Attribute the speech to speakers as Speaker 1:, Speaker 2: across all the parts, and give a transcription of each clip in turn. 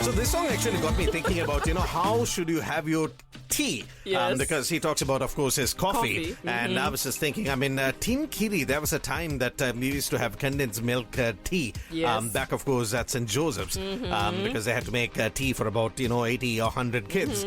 Speaker 1: So this song actually got me thinking about, how should you have your tea?
Speaker 2: Yes.
Speaker 1: Because he talks about, of course, his coffee.
Speaker 2: Mm-hmm.
Speaker 1: And I was just thinking, Tin Kiri, there was a time that we used to have condensed milk tea.
Speaker 2: Yes.
Speaker 1: Back, of course, at St. Joseph's. Because they had to make tea for about, 80 or 100 kids.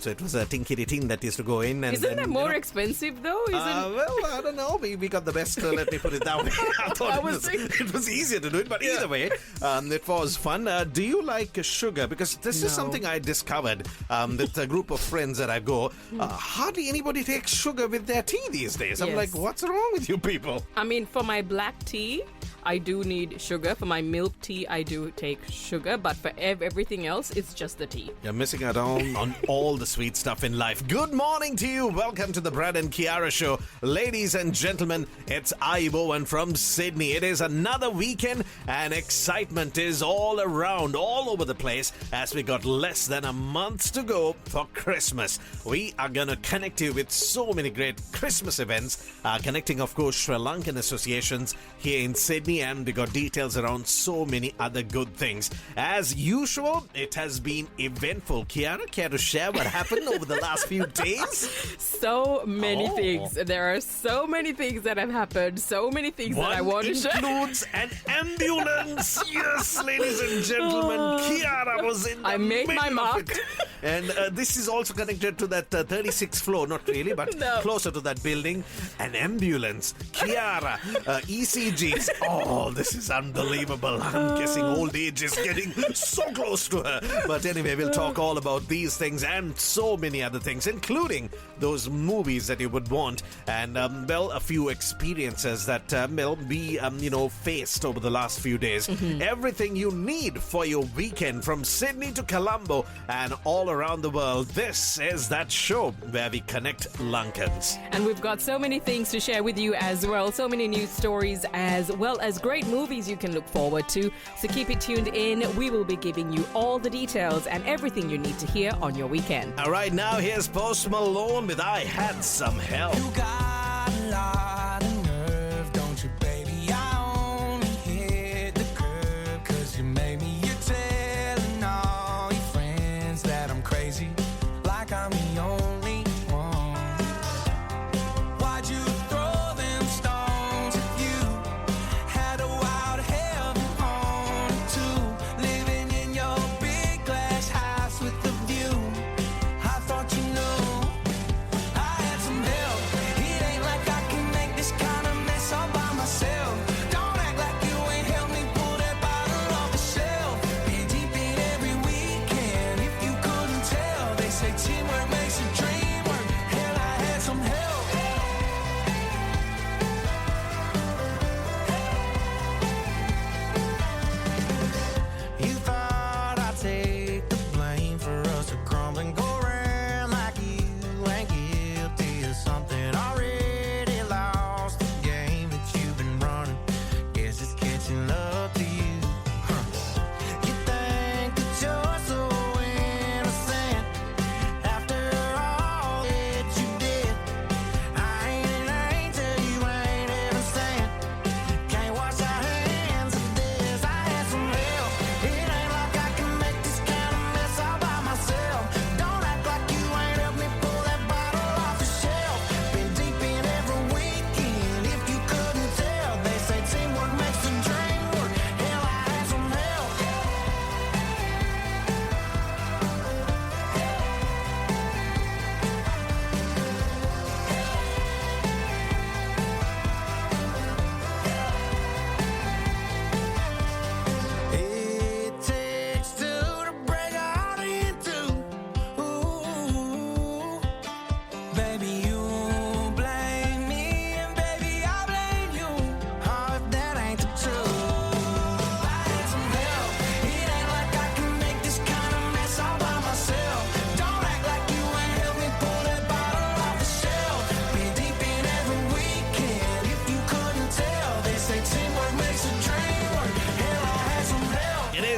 Speaker 1: So it was a Tin Kiri tin that used to go in. And
Speaker 2: Isn't
Speaker 1: then,
Speaker 2: that more expensive though?
Speaker 1: Well, I don't know. We got the best, let me put it that way. I thought it was easier to do it, but either way, it was fun. Do you like sugar? Because this is something I discovered with a group of friends that I go. Hardly anybody takes sugar with their tea these days. I'm like, what's wrong with you people?
Speaker 2: For my black tea, I do need sugar. For my milk tea, I do take sugar. But for everything else, it's just the tea.
Speaker 1: You're missing out on all the sweet stuff in life. Good morning to you. Welcome to the Brad and Kiara Show. Ladies and gentlemen, it's Aibowan from Sydney. It is another weekend and excitement is all around, all over the place as we got less than a month to go for Christmas. We are going to connect you with so many great Christmas events, connecting, of course, Sri Lankan associations here in Sydney, and we got details around so many other good things. As usual, it has been eventful. Kiara, care to share what happened over the last few days?
Speaker 2: So many things. There are so many things that have happened. So many things that I want to share.
Speaker 1: One includes an ambulance. Yes, ladies and gentlemen, Kiara was in the
Speaker 2: I made my
Speaker 1: middle of
Speaker 2: mark.
Speaker 1: it. And this is also connected to that 36th floor. Not really, but closer to that building. An ambulance. Kiara, ECGs. Oh, this is unbelievable. I'm guessing old age is getting so close to her. But anyway, we'll talk all about these things and so many other things, including those movies that you would want. And, a few experiences that, we, faced over the last few days. Everything you need for your weekend from Sydney to Colombo and all around the world. This is that show where we connect Lankans.
Speaker 2: And we've got so many things to share with you as well. So many news stories as well as great movies you can look forward to. So keep it tuned in. We will be giving you all the details and everything you need to hear on your weekend.
Speaker 1: All right, now here's Post Malone with I Had Some Help.
Speaker 3: You got a lot of nerve, don't you, baby? I only hit the curb 'cause you made me. You're telling all your friends that I'm crazy, like I'm the only one. Why'd you throw them stones if you had a wild heaven on it too? Living in your big glass house with the view. I thought you knew I had some help. It ain't like I can make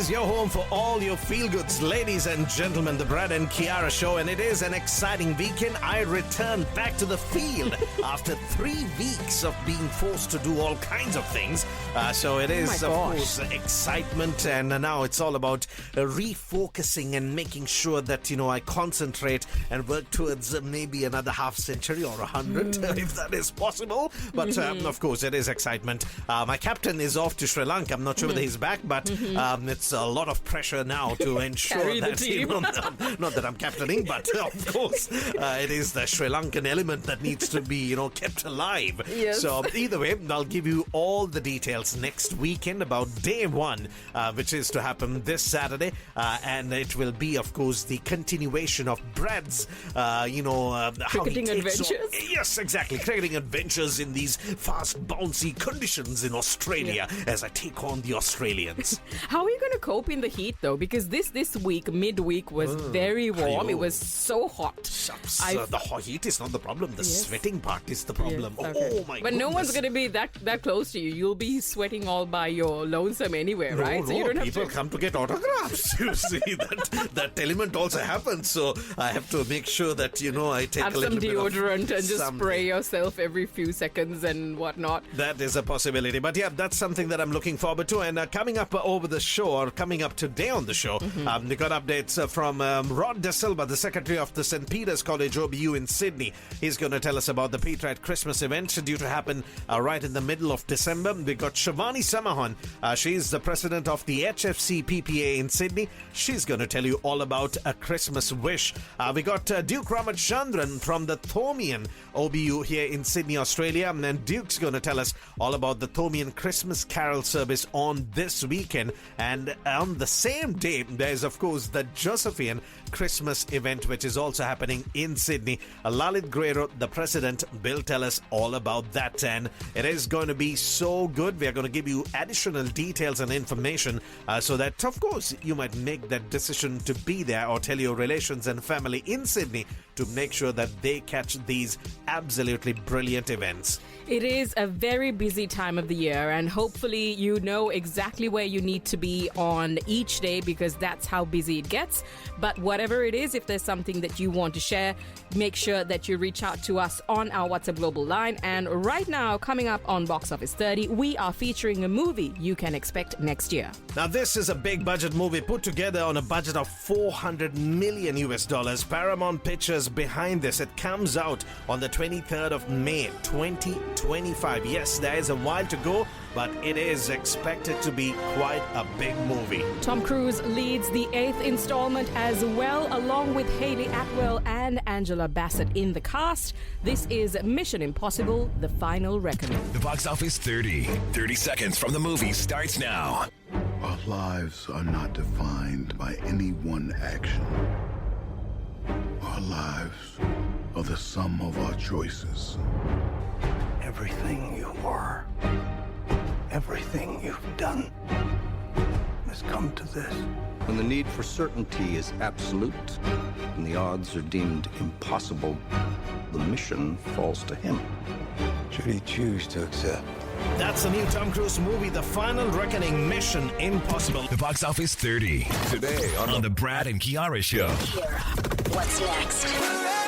Speaker 1: is your home for all your feel-goods. Ladies and gentlemen, the Brad and Kiara Show, and it is an exciting weekend. I return back to the field after 3 weeks of being forced to do all kinds of things. So it is, of course, excitement, and now it's all about refocusing and making sure that, I concentrate and work towards maybe another half century or 100, if that is possible. But, of course, it is excitement. My captain is off to Sri Lanka. I'm not sure whether he's back, but it's a lot of pressure now to ensure that, not that I'm captaining, but of course, it is the Sri Lankan element that needs to be, kept alive.
Speaker 2: Yes.
Speaker 1: So either way, I'll give you all the details next weekend about day one, which is to happen this Saturday, and it will be, of course, the continuation of Brad's,
Speaker 2: cricketing adventures.
Speaker 1: Yes, exactly, cricketing adventures in these fast, bouncy conditions in Australia as I take on the Australians.
Speaker 2: How are you going to cope in the heat, though? Because this week, midweek, was very warm. It was so hot.
Speaker 1: Shucks, the hot heat is not the problem. The sweating part is the problem.
Speaker 2: Yes, okay.
Speaker 1: Oh, my
Speaker 2: But
Speaker 1: goodness.
Speaker 2: no one's going to be that close to you. You'll be sweating all by your lonesome anyway, right?
Speaker 1: So you don't people come to get autographs. You see, that element also happens. So I have to make sure that, I take
Speaker 2: have
Speaker 1: a little
Speaker 2: some
Speaker 1: bit of
Speaker 2: deodorant and just
Speaker 1: something.
Speaker 2: spray yourself every few seconds and whatnot.
Speaker 1: That is a possibility. But yeah, that's something that I'm looking forward to. And coming up over the show, or coming up today on the show, we got updates from Rod De Silva, the Secretary of the St. Peter's College OBU in Sydney. He's going to tell us about the Petrite Christmas event due to happen right in the middle of December. We got Shivani Samahan. She's the president of the HFC PPA in Sydney. She's going to tell you all about a Christmas wish. We got Duke Ramachandran from the Thomian OBU here in Sydney, Australia. And Duke's going to tell us all about the Thomian Christmas Carol service on this weekend. And on the same day, there's, of course, the Josephian Christmas event, which is also happening in Sydney. Lalit Guerrero, the president, will tell us all about that. And it is going to be so good. We are going to give you additional details and information so that, of course, you might make that decision to be there or tell your relations and family in Sydney to make sure that they catch these absolutely brilliant events.
Speaker 2: It is a very busy time of the year, and hopefully you know exactly where you need to be on each day, because that's how busy it gets. But whatever it is, if there's something that you want to share, make sure that you reach out to us on our WhatsApp Global line. And right now, coming up on Box Office 30, we are featuring a movie you can expect next year.
Speaker 1: Now, this is a big budget movie put together on a budget of $400 million US. Paramount Pictures behind this. It comes out on the 23rd of May, 2025. Yes, there is a while to go, but it is expected to be quite a big movie.
Speaker 2: Tom Cruise leads the 8th installment as well, along with Hayley Atwell and Angela Bassett in the cast. This is Mission Impossible: The Final Reckoning.
Speaker 4: The Box Office 30. 30 seconds from the movie starts now.
Speaker 5: Our lives are not defined by any one action. Our lives are the sum of our choices.
Speaker 6: Everything you were, everything you've done has come to this.
Speaker 7: When the need for certainty is absolute and the odds are deemed impossible, the mission falls to him.
Speaker 6: Should he choose to accept?
Speaker 1: That's the new Tom Cruise movie, The Final Reckoning, Mission Impossible.
Speaker 4: The Box Office 30. Today on the Brad and Kiara Show.
Speaker 8: Kiara, what's next? What's next?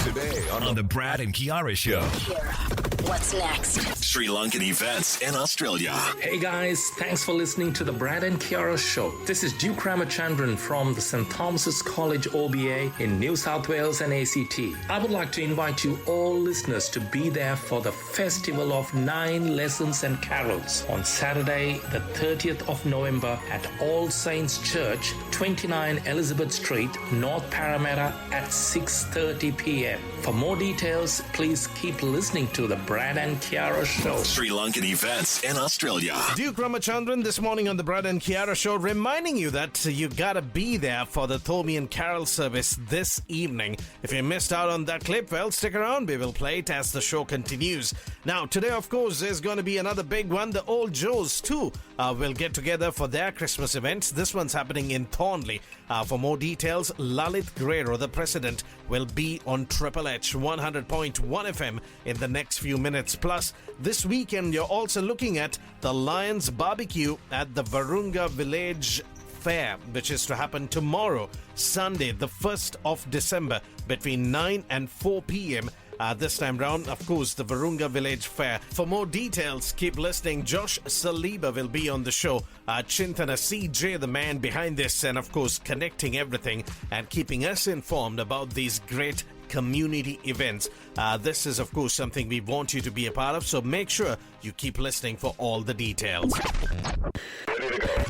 Speaker 4: Today on the Brad and Kiara Show.
Speaker 8: Kiara, what's next?
Speaker 4: Sri Lankan events in Australia.
Speaker 9: Hey guys, thanks for listening to the Brad and Kiara Show. This is Duke Ramachandran from the St. Thomas's College OBA in New South Wales and ACT. I would like to invite you all listeners to be there for the Festival of 9 Lessons and Carols on Saturday, the 30th of November at All Saints Church, 29 Elizabeth Street, North Parramatta at 6:30 p.m. For more details, please keep listening to the Brad and Kiara Show.
Speaker 4: Sri Lankan events. events in Australia.
Speaker 1: Duke Ramachandran this morning on the Brad and Kiara show, reminding you that you gotta be there for the Thomi and Carol service this evening. If you missed out on that clip, well, stick around. We will play it as the show continues. Now, today, of course, there's going to be another big one. The Old Joes, too, will get together for their Christmas events. This one's happening in Thornley. For more details, Lalit Guerrero, the president, will be on Triple H 100.1 FM in the next few minutes. Plus, this weekend, you're also looking at the Lions Barbecue at the Varunga Village Fair, which is to happen tomorrow, Sunday, the 1st of December, between 9 and 4 p.m. This time round, of course, the Varunga Village Fair. For more details, keep listening. Josh Saliba will be on the show. Chintana CJ, the man behind this, and of course, connecting everything and keeping us informed about these great community events. This is, of course, something we want you to be a part of, so make sure you keep listening for all the details.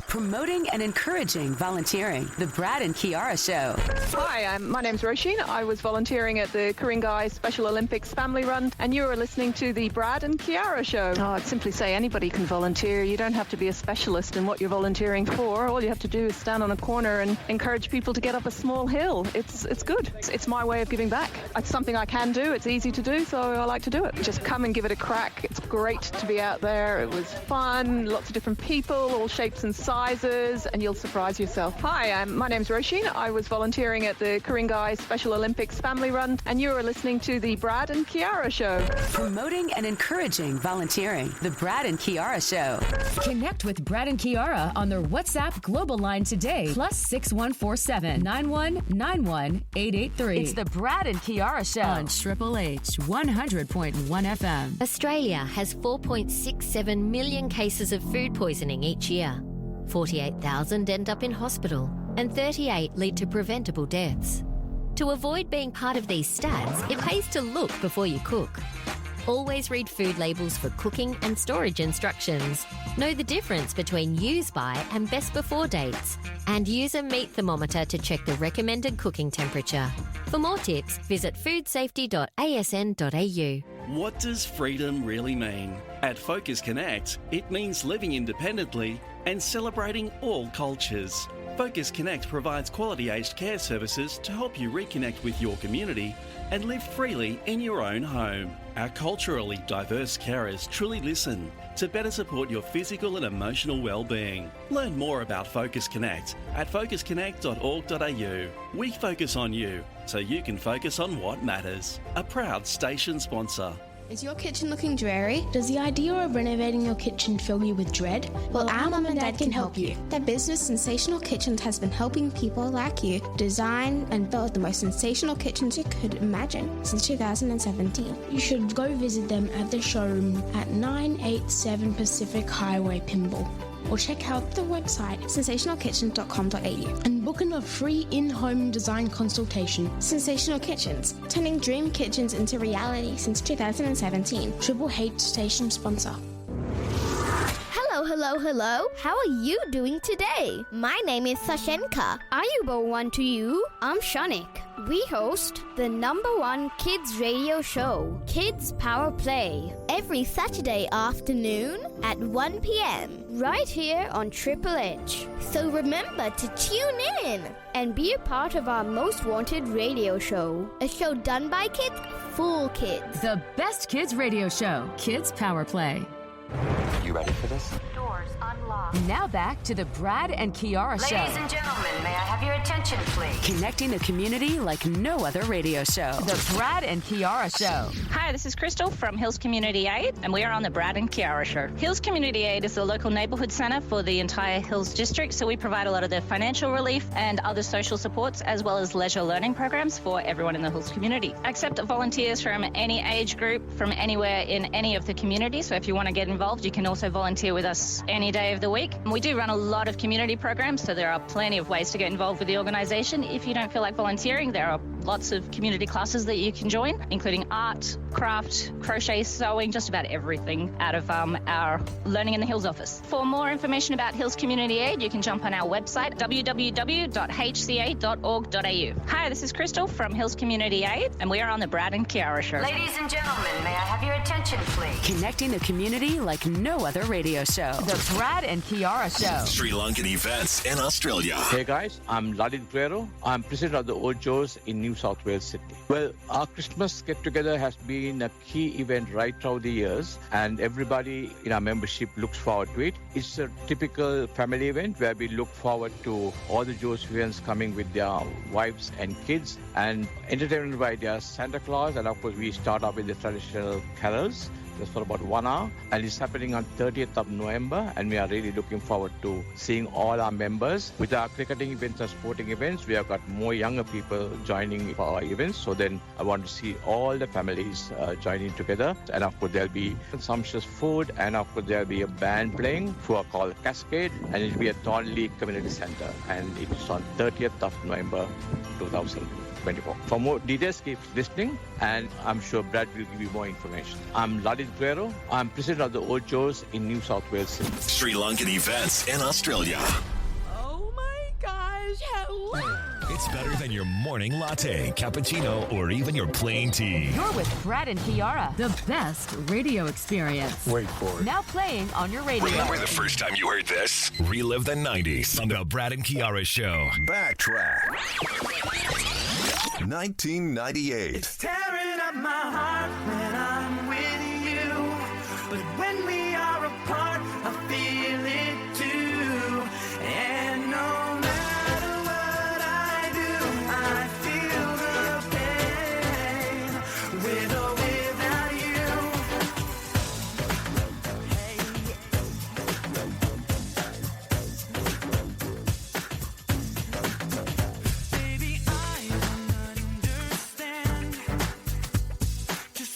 Speaker 10: Promoting and encouraging volunteering. The Brad and Kiara Show.
Speaker 11: Hi, my name's Roisin. I was volunteering at the Ku-ring-gai Special Olympics Family Run, and you are listening to the Brad and Kiara Show. I'd simply say anybody can volunteer. You don't have to be a specialist in what you're volunteering for. All you have to do is stand on a corner and encourage people to get up a small hill. It's good. It's my way of giving back. It's something I can do. It's easy to do, so I like to do it. Just come and give it a crack. It's great to be out there. It was fun. Lots of different people, all shapes and sizes, and you'll surprise yourself. Hi, my name's Roisin. I was volunteering at the Ku-ring-gai Special Olympics Family Run, and you are listening to the Brad and Kiara Show.
Speaker 10: Promoting and encouraging volunteering. The Brad and Kiara Show.
Speaker 12: Connect with Brad and Kiara on their WhatsApp global line today. +6147 9191 883.
Speaker 10: It's the Brad and Kiara Show
Speaker 12: on Triple H 100.1 FM.
Speaker 13: Australia has 4.67 million cases of food poisoning each year. 48,000 end up in hospital, and 38 lead to preventable deaths. To avoid being part of these stats, it pays to look before you cook. Always read food labels for cooking and storage instructions. Know the difference between use by and best before dates. And use a meat thermometer to check the recommended cooking temperature. For more tips, visit foodsafety.asn.au.
Speaker 14: What does freedom really mean? At Focus Connect, it means living independently and celebrating all cultures. Focus Connect provides quality aged care services to help you reconnect with your community and live freely in your own home. Our culturally diverse carers truly listen to better support your physical and emotional well-being. Learn more about Focus Connect at focusconnect.org.au. We focus on you so you can focus on what matters. A proud station sponsor.
Speaker 15: Is your kitchen looking dreary? Does the idea of renovating your kitchen fill you with dread? Well, our mum and dad can help you. Their business, Sensational Kitchens, has been helping people like you design and build the most sensational kitchens you could imagine since 2017. You should go visit them at the showroom at 987 Pacific Highway, Pymble. Or check out the website sensationalkitchen.com.au and book in a free in-home design consultation. Sensational Kitchens, turning dream kitchens into reality since 2017. Triple H station sponsor.
Speaker 16: Hello. How are you doing today? My name is Sashenka. Ayubowan to you. I'm Shanik. We host the #1 kids radio show, Kids Power Play, every Saturday afternoon at 1 p.m. right here on Triple H. So remember to tune in and be a part of our most wanted radio show, a show done by kids for kids.
Speaker 12: The best kids radio show, Kids Power Play.
Speaker 17: You ready for this?
Speaker 12: Doors unlocked. Now back to the Brad and Kiara Show.
Speaker 10: Ladies and gentlemen, may I have your attention, please? Connecting the community like no other radio show. The Brad and Kiara Show.
Speaker 18: Hi, this is Crystal from Hills Community Aid, and we are on the Brad and Kiara Show. Hills Community Aid is a local neighbourhood centre for the entire Hills District, so we provide a lot of the financial relief and other social supports, as well as leisure learning programs for everyone in the Hills community. Accept volunteers from any age group, from anywhere in any of the communities, so if you want to get involved, you can also volunteer with us any day of the week. We do run a lot of community programs, so there are plenty of ways to get involved with the organisation. If you don't feel like volunteering, there are lots of community classes that you can join, including art, craft, crochet, sewing, just about everything out of our Learning in the Hills office. For more information about Hills Community Aid, you can jump on our website, www.hca.org.au. Hi, this is Crystal from Hills Community Aid, and we are on the Brad and Kiara Show.
Speaker 10: Ladies and gentlemen, may I have your attention, please? Connecting the community like no other radio show. The Brad and Kiara Show.
Speaker 4: Sri Lankan events in Australia.
Speaker 19: Hey guys, I'm Lalit Guerrero. I'm president of the Ojos in New South Wales, Sydney. Well, our Christmas get-together has been a key event right throughout the years, and everybody in our membership looks forward to it. It's a typical family event where we look forward to all the Josephians coming with their wives and kids and entertainment by their Santa Claus, and of course we start off with the traditional carols. Just for about 1 hour, and it's happening on 30th of November, and we are really looking forward to seeing all our members. With our cricketing events and sporting events, we have got more younger people joining for our events, so then I want to see all the families joining together, and of course there'll be sumptuous food, and of course there'll be a band playing who are called Cascade, and it'll be at Thornley Community Centre, and it's on 30th of November 2024. For more details, keep listening, and I'm sure Brad will give you more information. I'm Lalit Guerrero. I'm president of the Ojos in New South Wales, Sydney.
Speaker 4: Sri Lankan events in Australia.
Speaker 10: Oh my gosh, hello.
Speaker 4: It's better than your morning latte, cappuccino, or even your plain tea.
Speaker 12: You're with Brad and Kiara, the best radio experience.
Speaker 6: Wait for it.
Speaker 12: Now playing on your radio.
Speaker 4: Remember the first time you heard this? Relive the 90s on the Brad and Kiara Show.
Speaker 20: Backtrack. 1998.
Speaker 3: It's tearing up my heart when I'm with you, but when we are apart, I feel it too. And no matter what I do, I feel the pain with or without you. Baby, I don't understand just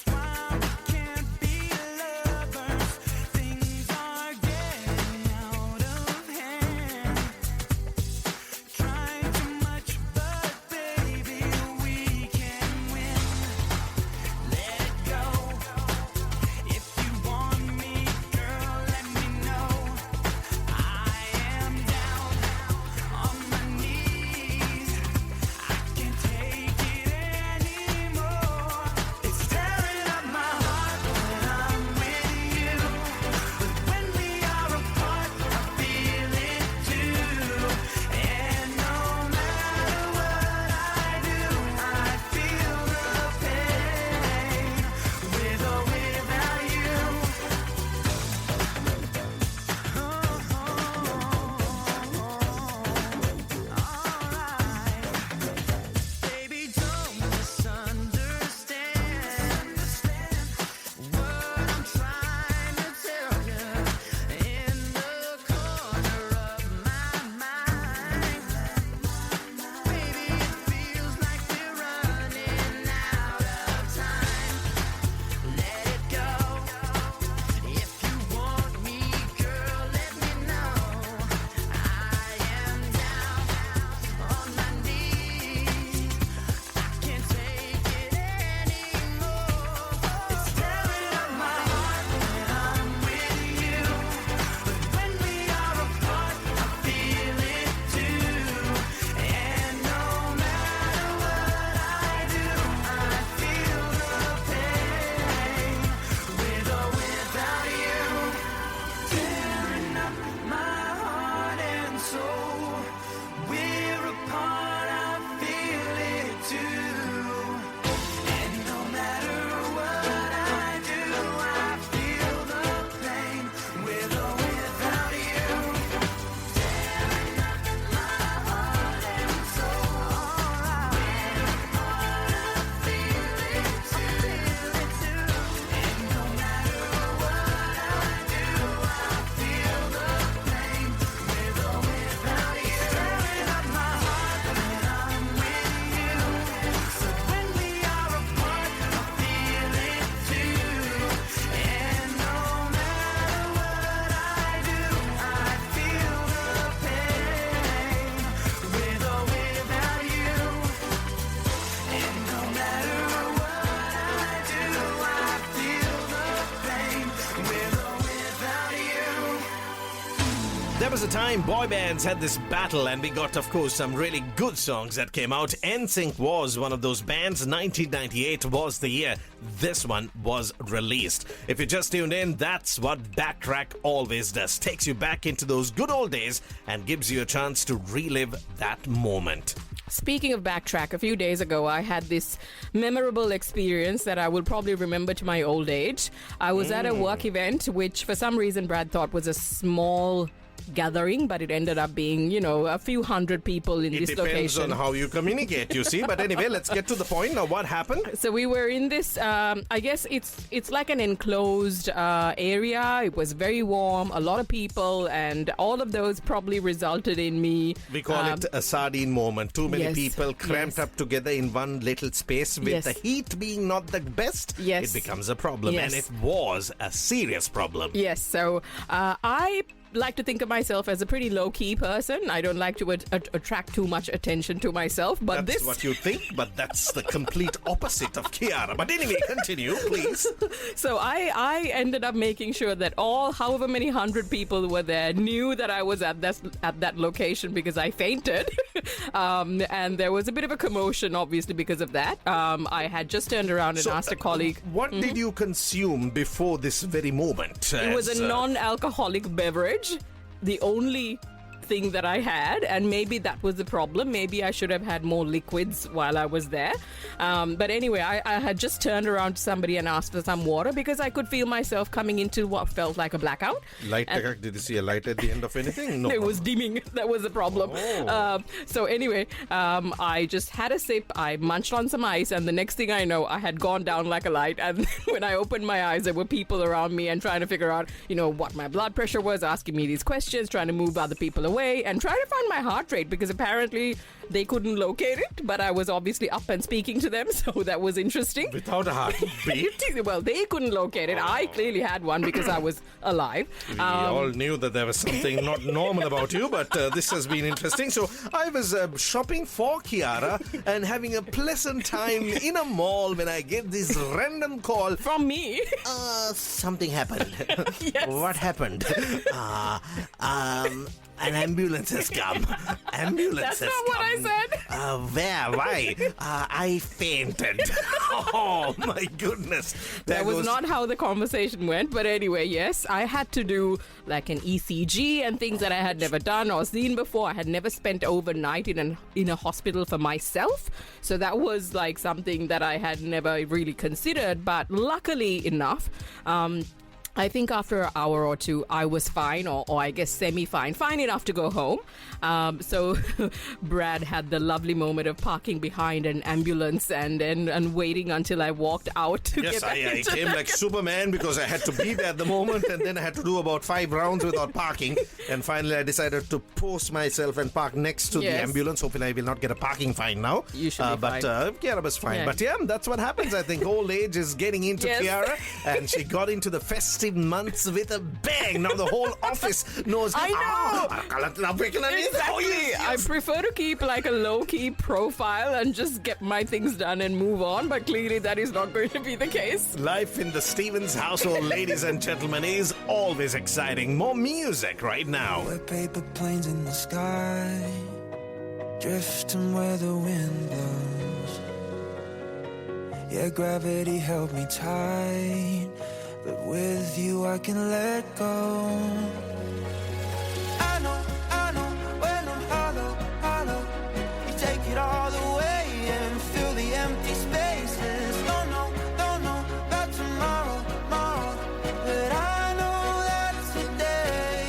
Speaker 1: was a time boy bands had this battle, and we got, of course, some really good songs that came out. NSYNC was one of those bands. 1998 was the year this one was released. If you just tuned in, that's what Backtrack always does. Takes you back into those good old days and gives you a chance to relive that moment.
Speaker 2: Speaking of Backtrack, a few days ago, I had this memorable experience that I will probably remember to my old age. I was at a work event, which for some reason Brad thought was a small gathering, but it ended up being, a few hundred people in this location.
Speaker 1: It depends on how you communicate, you see. But anyway, let's get to the point. Now, what happened?
Speaker 2: So we were in this, I guess it's like an enclosed area. It was very warm, a lot of people, and all of those probably resulted in me...
Speaker 1: We call it a sardine moment. Too many people cramped up together in one little space with the heat being not the best. It becomes a problem, and it was a serious problem.
Speaker 2: Yes, so I like to think of myself as a pretty low-key person. I don't like to attract too much attention to myself, but
Speaker 1: that's what you think, but that's the complete opposite of Kiara. But anyway, continue, please.
Speaker 2: So I ended up making sure that however many hundred people were there knew that I was at that location because I fainted. And there was a bit of a commotion, obviously, because of that. I had just turned around and asked a colleague...
Speaker 1: What did you consume before this very moment?
Speaker 2: It was a non-alcoholic beverage. The only thing that I had, and maybe that was the problem. Maybe I should have had more liquids while I was there. But anyway, I had just turned around to somebody and asked for some water because I could feel myself coming into what felt like a blackout.
Speaker 1: Did you see a light at the end of anything? No.
Speaker 2: It was dimming. That was the problem. So anyway, I just had a sip. I munched on some ice, and the next thing I know, I had gone down like a light. And when I opened my eyes, there were people around me and trying to figure out, what my blood pressure was, asking me these questions, trying to move other people away, and trying to find my heart rate because apparently they couldn't locate it, but I was obviously up and speaking to them, so that was interesting.
Speaker 1: Without a heartbeat?
Speaker 2: Well, they couldn't locate it. I clearly had one because I was alive.
Speaker 1: We all knew that there was something not normal about you, but this has been interesting. So I was shopping for Kiara and having a pleasant time in a mall when I get this random call.
Speaker 2: From me?
Speaker 1: Something happened.
Speaker 2: Yes.
Speaker 1: What happened? An ambulance has come.
Speaker 2: That's not what I said.
Speaker 1: Where? Why? I fainted. Oh, my goodness.
Speaker 2: That was not how the conversation went. But anyway, yes, I had to do like an ECG and things that I had never done or seen before. I had never spent overnight in a hospital for myself. So that was like something that I had never really considered. But luckily enough, I think after an hour or two, I was fine, or I guess semi-fine, fine enough to go home. So Brad had the lovely moment of parking behind an ambulance and waiting until I walked out to get back
Speaker 1: I came like Superman because I had to be there at the moment, and then I had to do about 5 rounds without parking. And finally, I decided to post myself and park next to the ambulance. Hopefully, I will not get a parking fine now.
Speaker 2: You should be
Speaker 1: fine. But Kiara was fine. Yeah. But that's what happens. I think old age is getting into Kiara, and she got into the festive months with a bang. Now the whole office knows.
Speaker 2: I know. Exactly. I prefer to keep like a low-key profile and just get my things done and move on. But clearly that is not going to be the case.
Speaker 1: Life in the Stevens household, ladies and gentlemen, is always exciting. More music right now.
Speaker 3: We're paper planes in the sky, drifting where the wind blows. Yeah, gravity held me tight, but with you I can let go. I know, when I'm hollow, you take it all away and fill the empty spaces. Don't know about tomorrow, but I know that today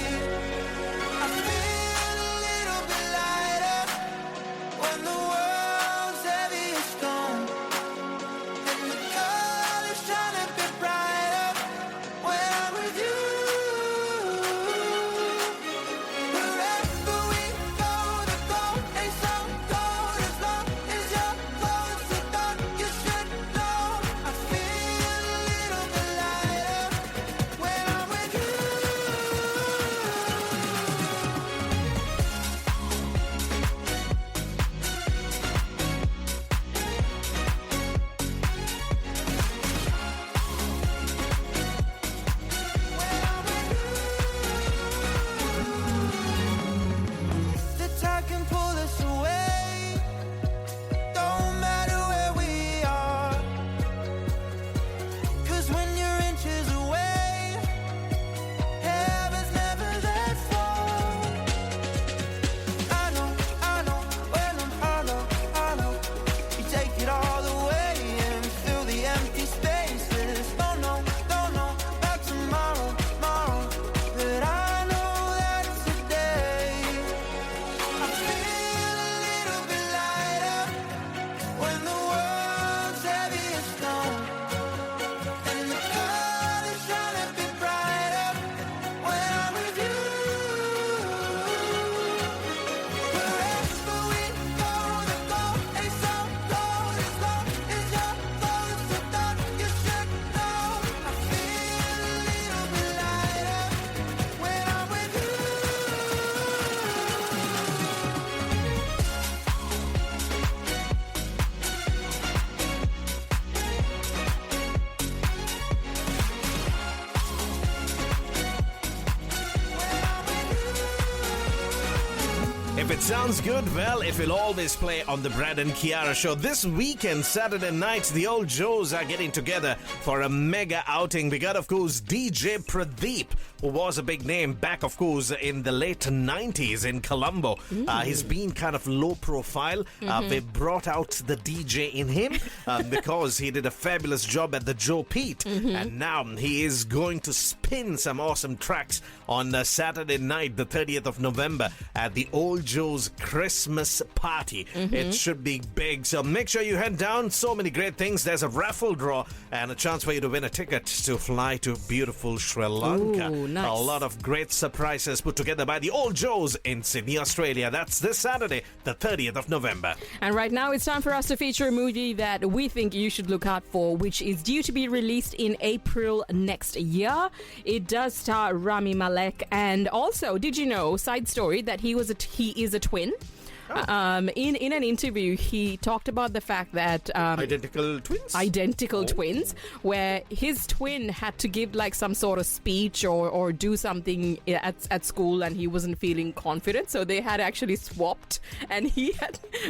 Speaker 3: I feel a little bit lighter when the world's heavy as stone, and the colors shine a bit brighter when I'm with you.
Speaker 1: If it sounds good, well, it will always play on the Brad and Kiara show. This weekend, Saturday night, the old Joes are getting together for a mega outing. We got, of course, DJ Pradeep, who was a big name back, of course, in the late 90s in Colombo. He's been kind of low profile. They brought out the DJ in him because he did a fabulous job at the Joe Pete. And now he is going to spin some awesome tracks on Saturday night, the 30th of November, at the Old Joe's Christmas party. It should be big, so make sure you head down. So many great things. There's a raffle draw and a chance for you to win a ticket to fly to beautiful Sri Lanka.
Speaker 2: Ooh, nice.
Speaker 1: A lot of great surprises put together by the Old Joe's in Sydney, Australia. That's this Saturday, the 30th of November.
Speaker 2: And right now it's time for us to feature a movie that we think you should look out for, which is due to be released in April next year. It does star Rami Malek, and also, did you know, side story, that he is a twin? In an interview, he talked about the fact that
Speaker 1: identical twins,
Speaker 2: where his twin had to give like some sort of speech or do something at school, and he wasn't feeling confident, so they had actually swapped, and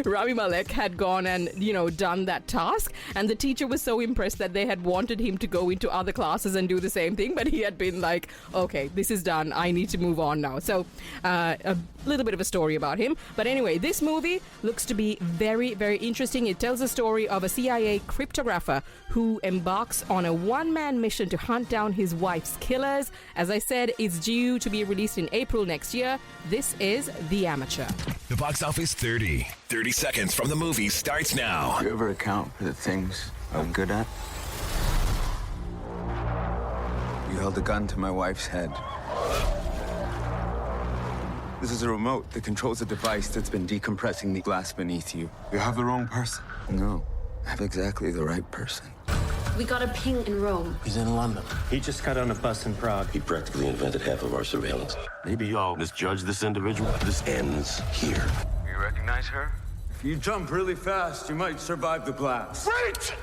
Speaker 2: Rami Malek had gone and done that task, and the teacher was so impressed that they had wanted him to go into other classes and do the same thing, but he had been like, okay, this is done, I need to move on now. So a little bit of a story about him, but anyway, this movie looks to be very, very interesting. It tells the story of a CIA cryptographer who embarks on a one-man mission to hunt down his wife's killers. As I said, it's due to be released in April next year. This is The Amateur.
Speaker 4: The Box Office 30. 30 seconds from the movie starts now.
Speaker 6: Do you ever account for the things I'm good at? You held a gun to my wife's head. This is a remote that controls a device that's been decompressing the glass beneath you.
Speaker 21: You have the wrong person.
Speaker 6: No, I have exactly the right person.
Speaker 22: We got a ping in Rome.
Speaker 21: He's in London.
Speaker 23: He just got on a bus in Prague.
Speaker 21: He practically invented half of our surveillance. Maybe y'all misjudged this individual. This ends here.
Speaker 6: You recognize her? If you jump really fast, you might survive the blast.
Speaker 21: Wait!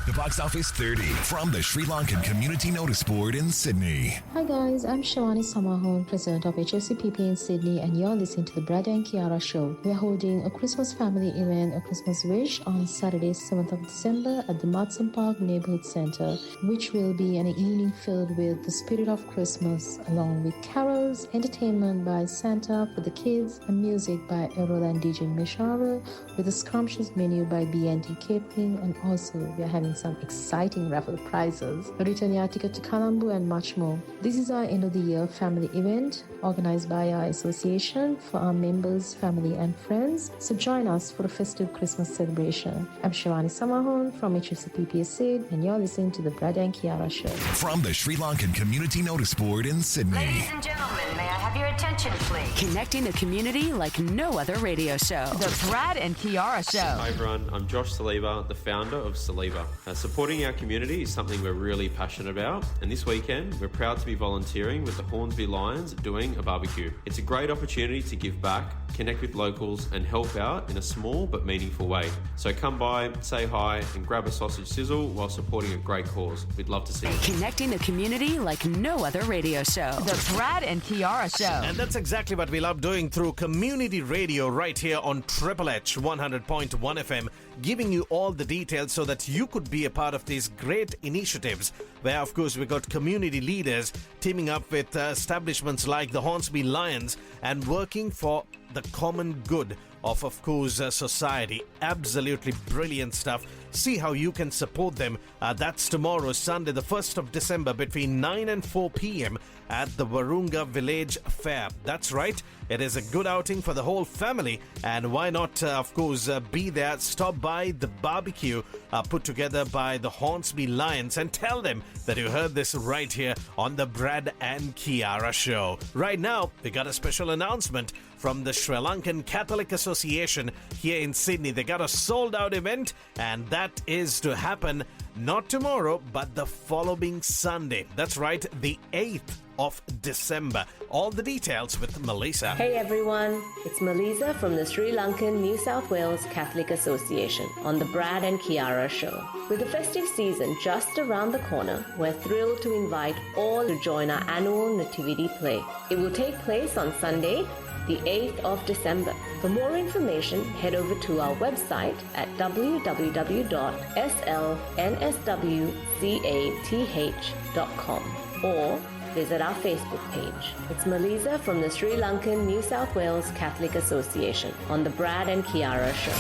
Speaker 4: The Box Office 30 from the Sri Lankan Community Notice Board in Sydney.
Speaker 24: Hi guys, I'm Shivani Samahon, president of HFCPP in Sydney, and you're listening to the Brad and Kiara show. We're holding a Christmas family event, a Christmas Wish, on Saturday, 7th of December at the Matson Park Neighborhood Centre, which will be an evening filled with the spirit of Christmas, along with carols, entertainment by Santa for the kids, and music by Errol and DJ Mishara, with a scrumptious menu by B&T Catering, and also we're having some exciting raffle prizes, a return air ticket to Colombo, and much more. This is our end of the year family event organized by our association for our members, family and friends. So join us for a festive Christmas celebration. I'm Shivani Samahon from HFCPP Sid, and you're listening to the Brad and Kiara show.
Speaker 4: From the Sri Lankan Community Notice Board in Sydney.
Speaker 10: Ladies and gentlemen, may I have your attention, please? Connecting the community like no other radio show. The Brad and Kiara Show.
Speaker 25: Hi everyone, I'm Josh Saliba, the founder of Saliba. Supporting our community is something we're really passionate about, and this weekend we're proud to be volunteering with the Hornsby Lions doing a barbecue. It's a great opportunity to give back, connect with locals and help out in a small but meaningful way. So come by, say hi and grab a sausage sizzle while supporting a great cause. We'd love to see you.
Speaker 10: Connecting the community like no other radio show. The Brad and Kiara Show.
Speaker 1: And that's exactly what we love doing through community radio right here on Triple H 100.1 FM, giving you all the details so that you could be a part of these great initiatives where, of course, we got community leaders teaming up with establishments like the Hornsby Lions and working for the common good of course, society. Absolutely brilliant stuff. See how you can support them. That's tomorrow, Sunday, the 1st of December, between 9 and 4 p.m. at the Warunga Village Fair. That's right. It is a good outing for the whole family. And why not, of course, be there, stop by the barbecue put together by the Hornsby Lions and tell them that you heard this right here on the Brad and Kiara show. Right now, we got a special announcement from the Sri Lankan Catholic Association here in Sydney. They got a sold-out event, and that is to happen not tomorrow, but the following Sunday. That's right, the 8th of December. All the details with Melissa.
Speaker 5: Hey everyone, it's Melissa from the Sri Lankan New South Wales Catholic Association on the Brad and Kiara show. With the festive season just around the corner, we're thrilled to invite all to join our annual Nativity play. It will take place on Sunday, the 8th of December. For more information, head over to our website at www.slnswcath.com or visit our Facebook page. It's Melissa from the Sri Lankan New South Wales Catholic Association on the Brad and Kiara show.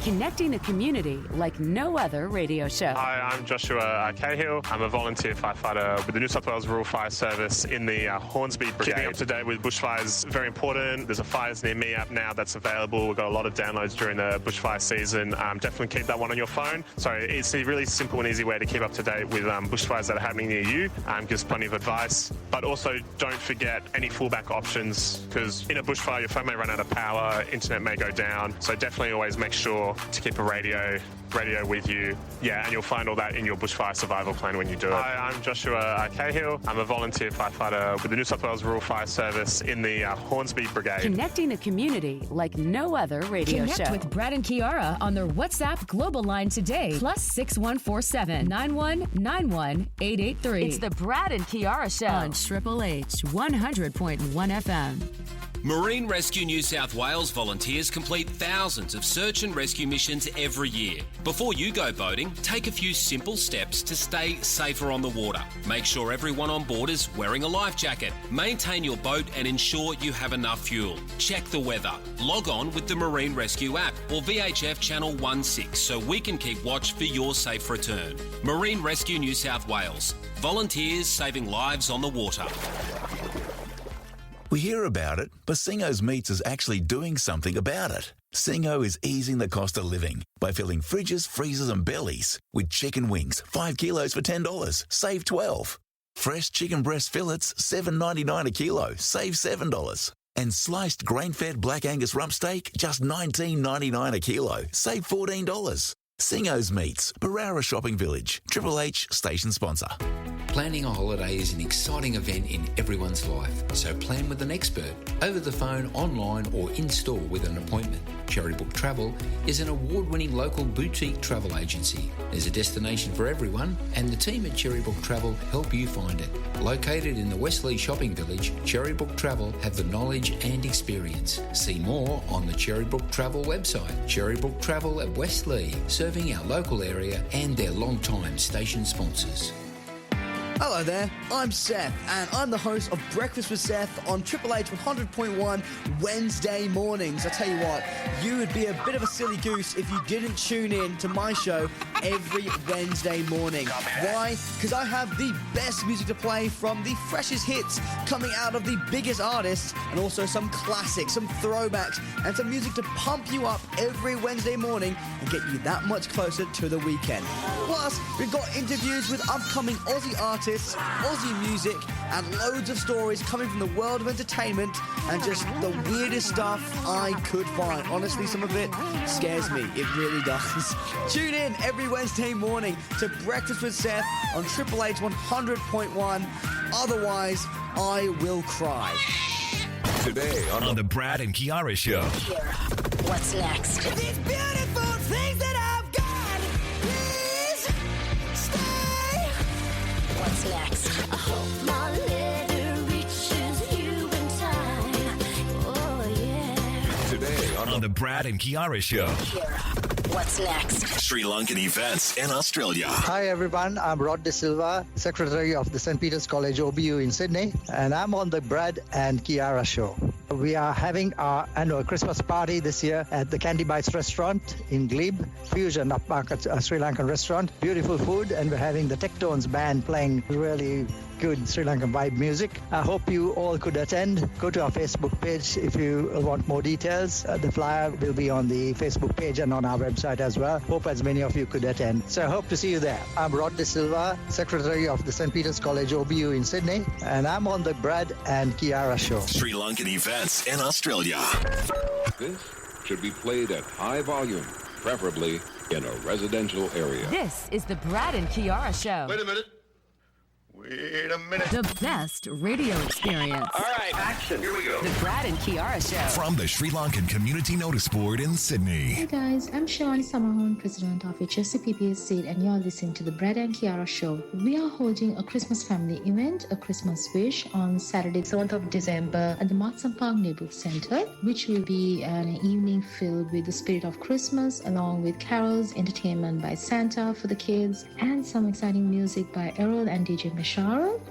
Speaker 10: Connecting a community like no other radio show.
Speaker 7: Hi, I'm Joshua Cahill. I'm a volunteer firefighter with the New South Wales Rural Fire Service in the Hornsby Brigade. Keeping up to date with bushfires is very important. There's a Fires Near Me app now that's available. We've got a lot of downloads during the bushfire season. Definitely keep that one on your phone. So it's a really simple and easy way to keep up to date with bushfires that are happening near you. Gives plenty of advice. But also don't forget any fallback options, because in a bushfire your phone may run out of power, internet may go down. So definitely always make sure to keep a radio with you. Yeah, and you'll find all that in your bushfire survival plan when you do it. Hi, I'm Joshua Cahill. I'm a volunteer firefighter with the New South Wales Rural Fire Service in the Hornsby Brigade.
Speaker 10: Connecting a community like no other radio show.
Speaker 12: Connect with Brad and Kiara on their WhatsApp global line today. +6147 9191 883.
Speaker 10: It's the Brad and Kiara show
Speaker 12: on Triple H 100.1 FM.
Speaker 8: Marine Rescue New South Wales volunteers complete thousands of search and rescue missions every year. Before you go boating, take a few simple steps to stay safer on the water. Make sure everyone on board is wearing a life jacket. Maintain your boat and ensure you have enough fuel. Check the weather. Log on with the Marine Rescue app or VHF Channel 16 so we can keep watch for your safe return. Marine Rescue New South Wales. Volunteers saving lives on the water.
Speaker 9: We hear about it, but Singo's Meats is actually doing something about it. Singo is easing the cost of living by filling fridges, freezers and bellies with chicken wings, 5 kilos for $10, save $12. Fresh chicken breast fillets, $7.99 a kilo, save $7. And sliced grain-fed Black Angus rump steak, just $19.99 a kilo, save $14. Singo's Meats, Barara Shopping Village, Triple H station sponsor.
Speaker 11: Planning a holiday is an exciting event in everyone's life, so plan with an expert, over the phone, online or in-store with an appointment. Cherrybook Travel is an award-winning local boutique travel agency. There's a destination for everyone, and the team at Cherrybook Travel help you find it. Located in the Westlea Shopping Village, Cherrybook Travel have the knowledge and experience. See more on the Cherrybook Travel website. Cherrybook Travel at Westlea, serving our local area and their long-time station sponsors.
Speaker 26: Hello there, I'm Seth, and I'm the host of Breakfast with Seth on Triple H 100.1 Wednesday mornings. I tell you what, you would be a bit of a silly goose if you didn't tune in to my show every Wednesday morning. Why? Because I have the best music to play from the freshest hits coming out of the biggest artists, and also some classics, some throwbacks, and some music to pump you up every Wednesday morning and get you that much closer to the weekend. Plus, we've got interviews with upcoming Aussie artists, Aussie music, and loads of stories coming from the world of entertainment and just the weirdest stuff I could find. Honestly, some of it scares me. It really does. Tune in every Wednesday morning to Breakfast with Seth on Triple H 100.1. Otherwise, I will cry.
Speaker 4: Today on the Brad and Kiara Show.
Speaker 10: Kiara, what's next?
Speaker 3: These beautiful things that I've got, please stay.
Speaker 10: What's next?
Speaker 3: I hope my letter reaches you in time. Oh, yeah.
Speaker 4: Today on the Brad and Kiara Show.
Speaker 10: Kiara, what's next?
Speaker 4: Sri Lankan events in Australia.
Speaker 27: Hi everyone, I'm Rod De Silva, Secretary of the St. Peter's College OBU in Sydney, and I'm on the Brad and Kiara Show. We are having our annual Christmas party this year at the Candy Bites restaurant in Glebe, fusion upmarket Sri Lankan restaurant. Beautiful food, and we're having the Tectones band playing really good Sri Lankan vibe music. I hope you all could attend. Go to our Facebook page if you want more details. The flyer will be on the Facebook page and on our website as well. Hope as many of you could attend. So I hope to see you there. I'm Rod De Silva, Secretary of the St. Peter's College OBU in Sydney, and I'm on the Brad and Kiara Show.
Speaker 4: Sri Lankan events in Australia.
Speaker 28: This should be played at high volume, preferably in a residential area.
Speaker 10: This is the Brad and Kiara Show.
Speaker 21: Wait a minute.
Speaker 13: Wait a minute.
Speaker 12: The best radio experience.
Speaker 13: All right, action. Here we go.
Speaker 10: The Brad and Kiara Show.
Speaker 4: From the Sri Lankan Community Notice Board in Sydney.
Speaker 24: Hey guys, I'm Shivani Samahon, President of HSCPPA Seed, and you're listening to the Brad and Kiara Show. We are holding a Christmas family event, a Christmas Wish, on Saturday, 7th of December at the Matson Park Neighborhood Center, which will be an evening filled with the spirit of Christmas, along with carols, entertainment by Santa for the kids, and some exciting music by Errol and DJ Masharo.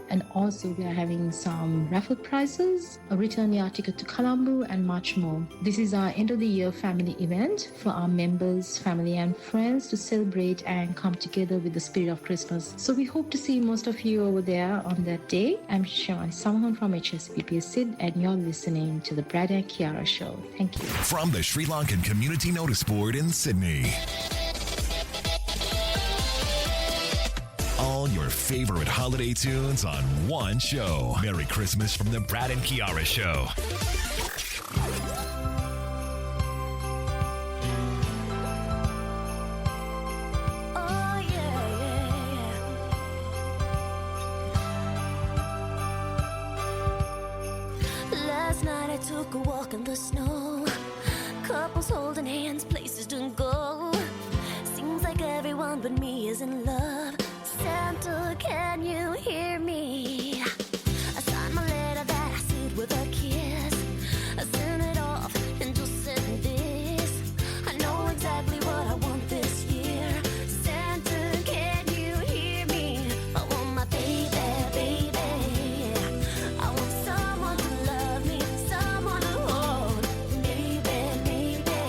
Speaker 24: And also we are having some raffle prizes, a return air ticket to Colombo, and much more. This is our end of the year family event for our members, family and friends to celebrate and come together with the spirit of Christmas. So we hope to see most of you over there on that day. I'm Shivani Samahon from HSBP Sid, and you're listening to the Brad and Kiara Show. Thank you.
Speaker 4: From the Sri Lankan Community Notice Board in Sydney. All your favorite holiday tunes on one show. Merry Christmas from the Brad and Kiara Show.
Speaker 14: Last night I took a walk in the snow. Couples holding hands, places to go. Seems like everyone but me is in love. Santa, can you hear me? I signed my letter that I sealed with a kiss. I sent it off and just said this: I know exactly what I want this year. Santa, can you hear me? I want my baby, baby. I want someone to love me, someone to hold. Maybe, maybe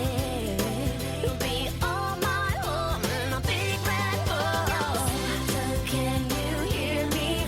Speaker 14: you'll be all my home in a big red boat. Santa, can you hear me?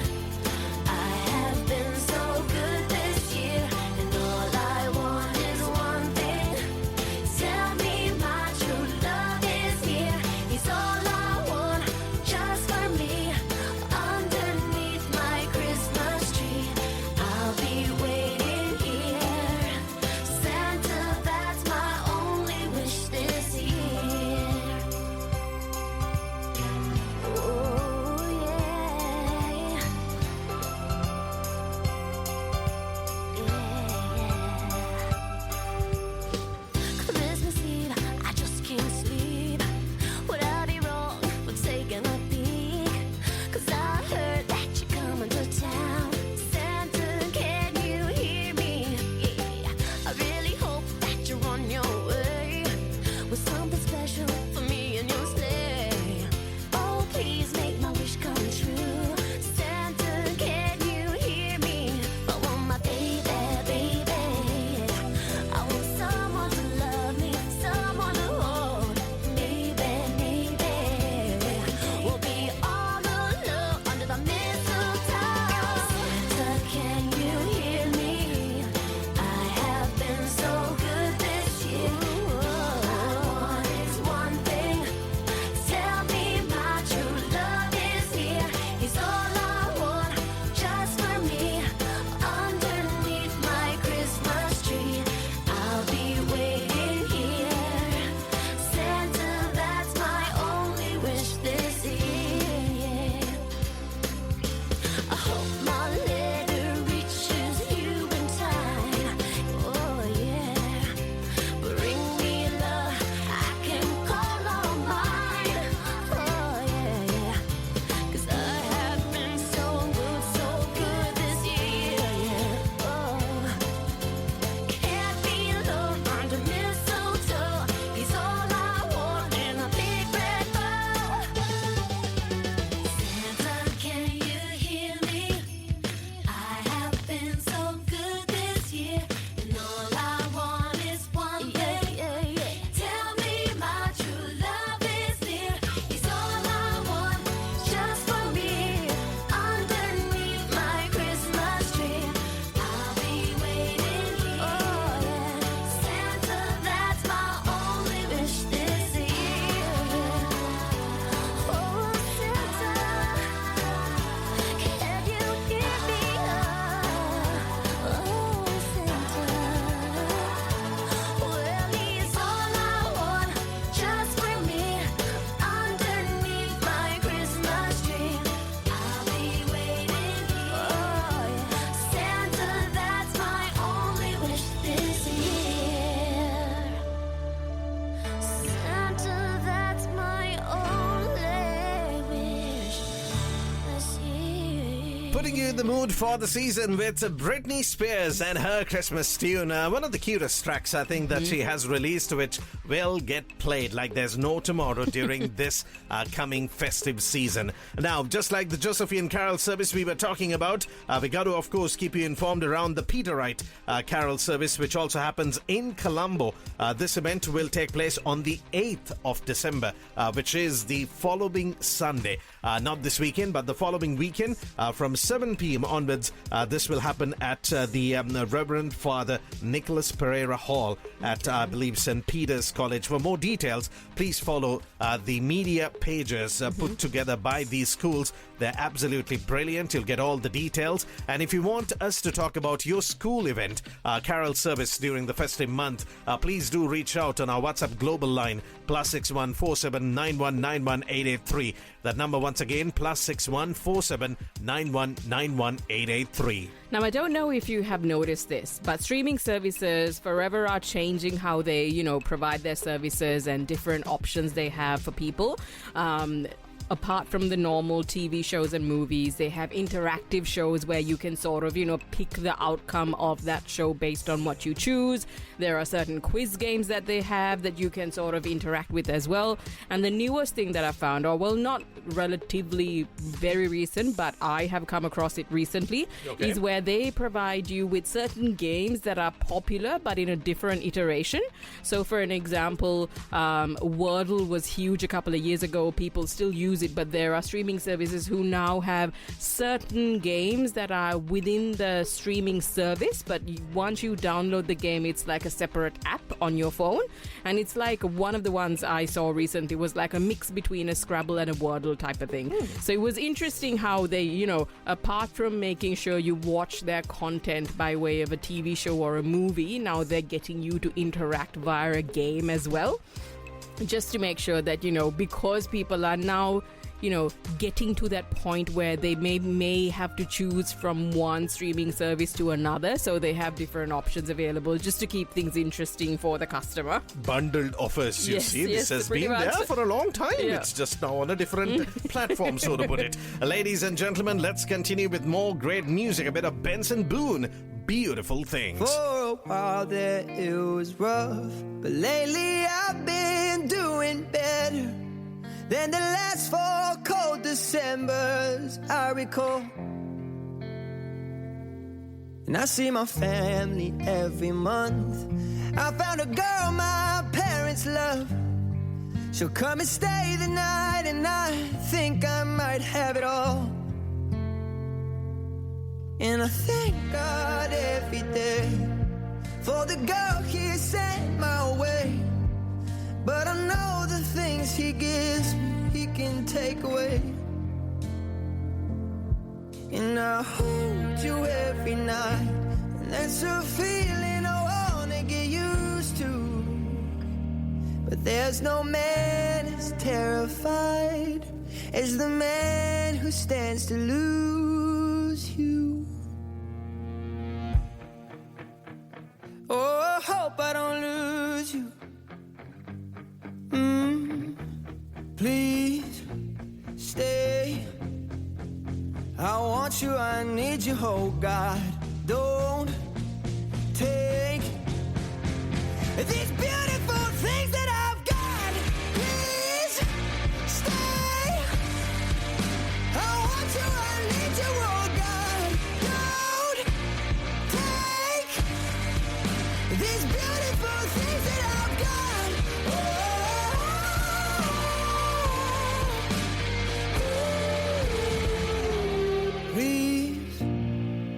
Speaker 1: putting you in the mood for the season with Britney Spears and her Christmas tune. One of the cutest tracks, I think, that she has released, which will get played like there's no tomorrow during this coming festive season. Now, just like the Josephine Carol service we were talking about, we got to, of course, keep you informed around the Peterite Carol service, which also happens in Colombo. This event will take place on the 8th of December, which is the following Sunday. Not this weekend, but the following weekend from 7 p.m. onwards. This will happen at the Reverend Father Nicholas Pereira Hall at, I believe, St. Peter's College. For more details, please follow the media pages put together by these schools. They're absolutely brilliant. You'll get all the details. And if you want us to talk about your school event, Carol service during the festive month, please do reach out on our WhatsApp global line, +61 47 91 91 883. That number once again, +61 47 91 91 883.
Speaker 2: Now, I don't know if you have noticed this, but streaming services forever are changing how they, provide their services and different options they have for people. Apart from the normal TV shows and movies, they have interactive shows where you can sort of, pick the outcome of that show based on what you choose. There are certain quiz games that they have that you can sort of interact with as well. And the newest thing that I found, not relatively very recent, but I have come across it recently, is where they provide you with certain games that are popular but in a different iteration. So for an example, Wordle was huge a couple of years ago. People still use it, but there are streaming services who now have certain games that are within the streaming service, but once you download the game, it's like a separate app on your phone. And it's like one of the ones I saw recently was like a mix between a Scrabble and a Wordle type of thing. So it was interesting how they, apart from making sure you watch their content by way of a TV show or a movie, now they're getting you to interact via a game as well. Just to make sure that, because people are now, getting to that point where they may have to choose from one streaming service to another. So they have different options available just to keep things interesting for the customer.
Speaker 1: Bundled offers, you see. This has been there for a long time. Yeah. It's just now on a different platform, so to put it. Ladies and gentlemen, let's continue with more great music. A bit of Benson Boone. Beautiful Things.
Speaker 3: For a while there it was rough, but lately I've been doing better than the last 4 cold Decembers I recall. And I see my family every month. I found a girl my parents love. She'll come and stay the night, and I think I might have it all. And I thank God every day for the girl He sent my way. But I know the things He gives me, He can take away. And I hold you every night, and that's a feeling I wanna get used to. But there's no man as terrified as the man who stands to lose you. Oh, I hope I don't lose you. Please stay. I want you, I need you, oh God. Don't take these beautiful things that I've got. Please stay. I want you, I need you, oh God. Don't take these beautiful things that I've got. Please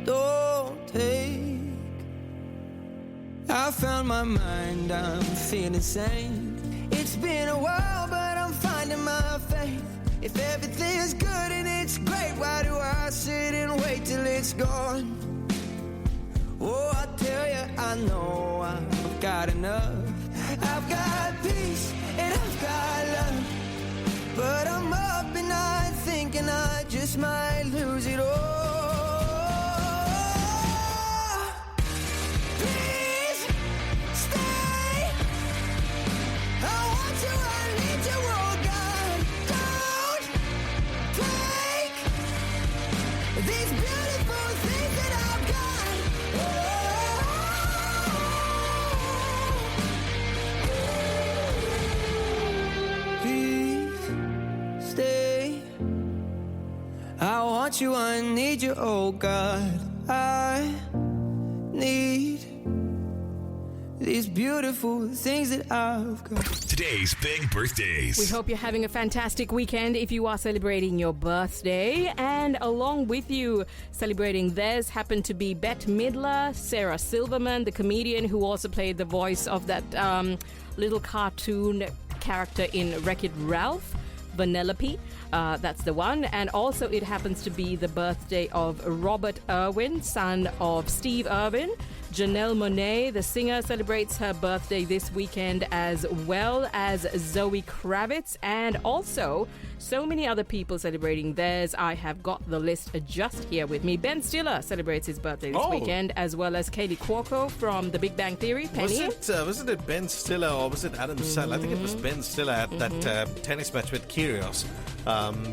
Speaker 3: don't take. I found my mind, I'm feeling sane. It's been a while, but I'm finding my faith. If everything's good and it's great, why do I sit and wait till it's gone? Oh, I tell you, I know I've got enough. I've got peace and I've got love, but I'm up at night thinking I just might lose it all. Please stay. I want you, I need you, oh God. Don't take these beautiful I need you, oh God. I need these beautiful things that I've got.
Speaker 4: Today's big birthdays.
Speaker 2: We hope you're having a fantastic weekend if you are celebrating your birthday. And along with you celebrating theirs happen to be Bette Midler, Sarah Silverman, the comedian who also played the voice of that little cartoon character in Wreck-It Ralph, Vanellope. That's the one. And also it happens to be the birthday of Robert Irwin, son of Steve Irwin. Janelle Monáe, the singer, celebrates her birthday this weekend, as well as Zoe Kravitz, and also so many other people celebrating theirs. I have got the list just here with me. Ben Stiller celebrates his birthday this weekend, as well as Kaylee Cuoco from The Big Bang Theory. Penny?
Speaker 1: Wasn't it Ben Stiller or was it Adam Sandler? I think it was Ben Stiller at that tennis match with Kyrgios,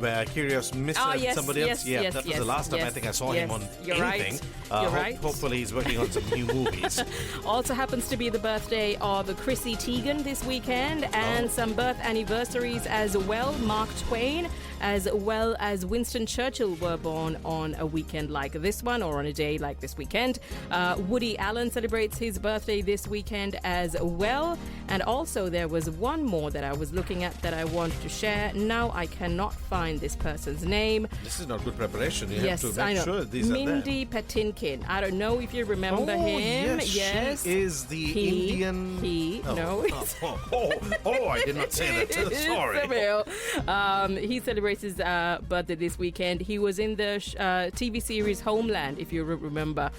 Speaker 1: where Kyrgios missed somebody else. That was the last time I think I saw him on anything.
Speaker 2: You're right.
Speaker 1: Hopefully he's working on some new movies.
Speaker 2: Also happens to be the birthday of Chrissy Teigen this weekend, and some birth anniversaries as well. Mark Twain, as well as Winston Churchill, were born on a weekend like this one, or on a day like this weekend. Woody Allen celebrates his birthday this weekend as well. And also there was one more that I was looking at that I wanted to share. Now I cannot find this person's name.
Speaker 1: This is not good preparation. You
Speaker 2: yes,
Speaker 1: have to
Speaker 2: I
Speaker 1: make
Speaker 2: know.
Speaker 1: sure these
Speaker 2: Mindy Patinkin. I don't know if you remember him.
Speaker 1: Yes, she is the Indian. I did not say that. Sorry.
Speaker 2: He celebrates his birthday this weekend. He was in the TV series Homeland, if you remember.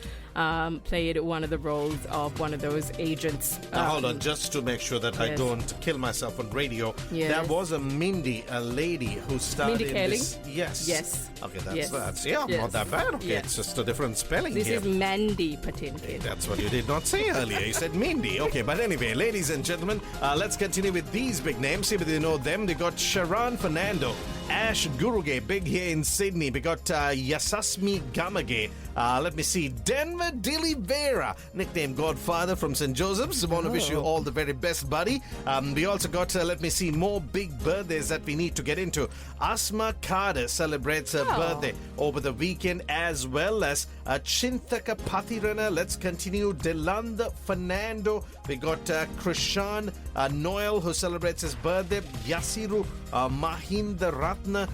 Speaker 2: Played one of the roles of one of those agents.
Speaker 1: Now, hold on, just to make sure that I don't kill myself on radio.
Speaker 2: Yes.
Speaker 1: There was a lady who starred
Speaker 2: Mindy
Speaker 1: in
Speaker 2: Kaling?
Speaker 1: this. Yes. Okay, that's not that bad. Okay, it's just a different spelling
Speaker 2: This
Speaker 1: here.
Speaker 2: is Mandy Patinkin.
Speaker 1: That's what you did not say earlier. You said Mindy. Okay, but anyway, ladies and gentlemen, let's continue with these big names. See if you know them. They got Sharon Fernando, Ash Guruge, big here in Sydney. We got Yasasmi Gamage. Let me see. Denver Dilly Vera, nicknamed Godfather from St. Joseph's. I want to wish you all the very best, buddy. We also got, let me see, more big birthdays that we need to get into. Asma Carter celebrates her birthday over the weekend, as well as Chinthaka Pathirana. Let's continue. Delanda Fernando. We got Krishan Noel, who celebrates his birthday. Yasiru Mahinda Ratna.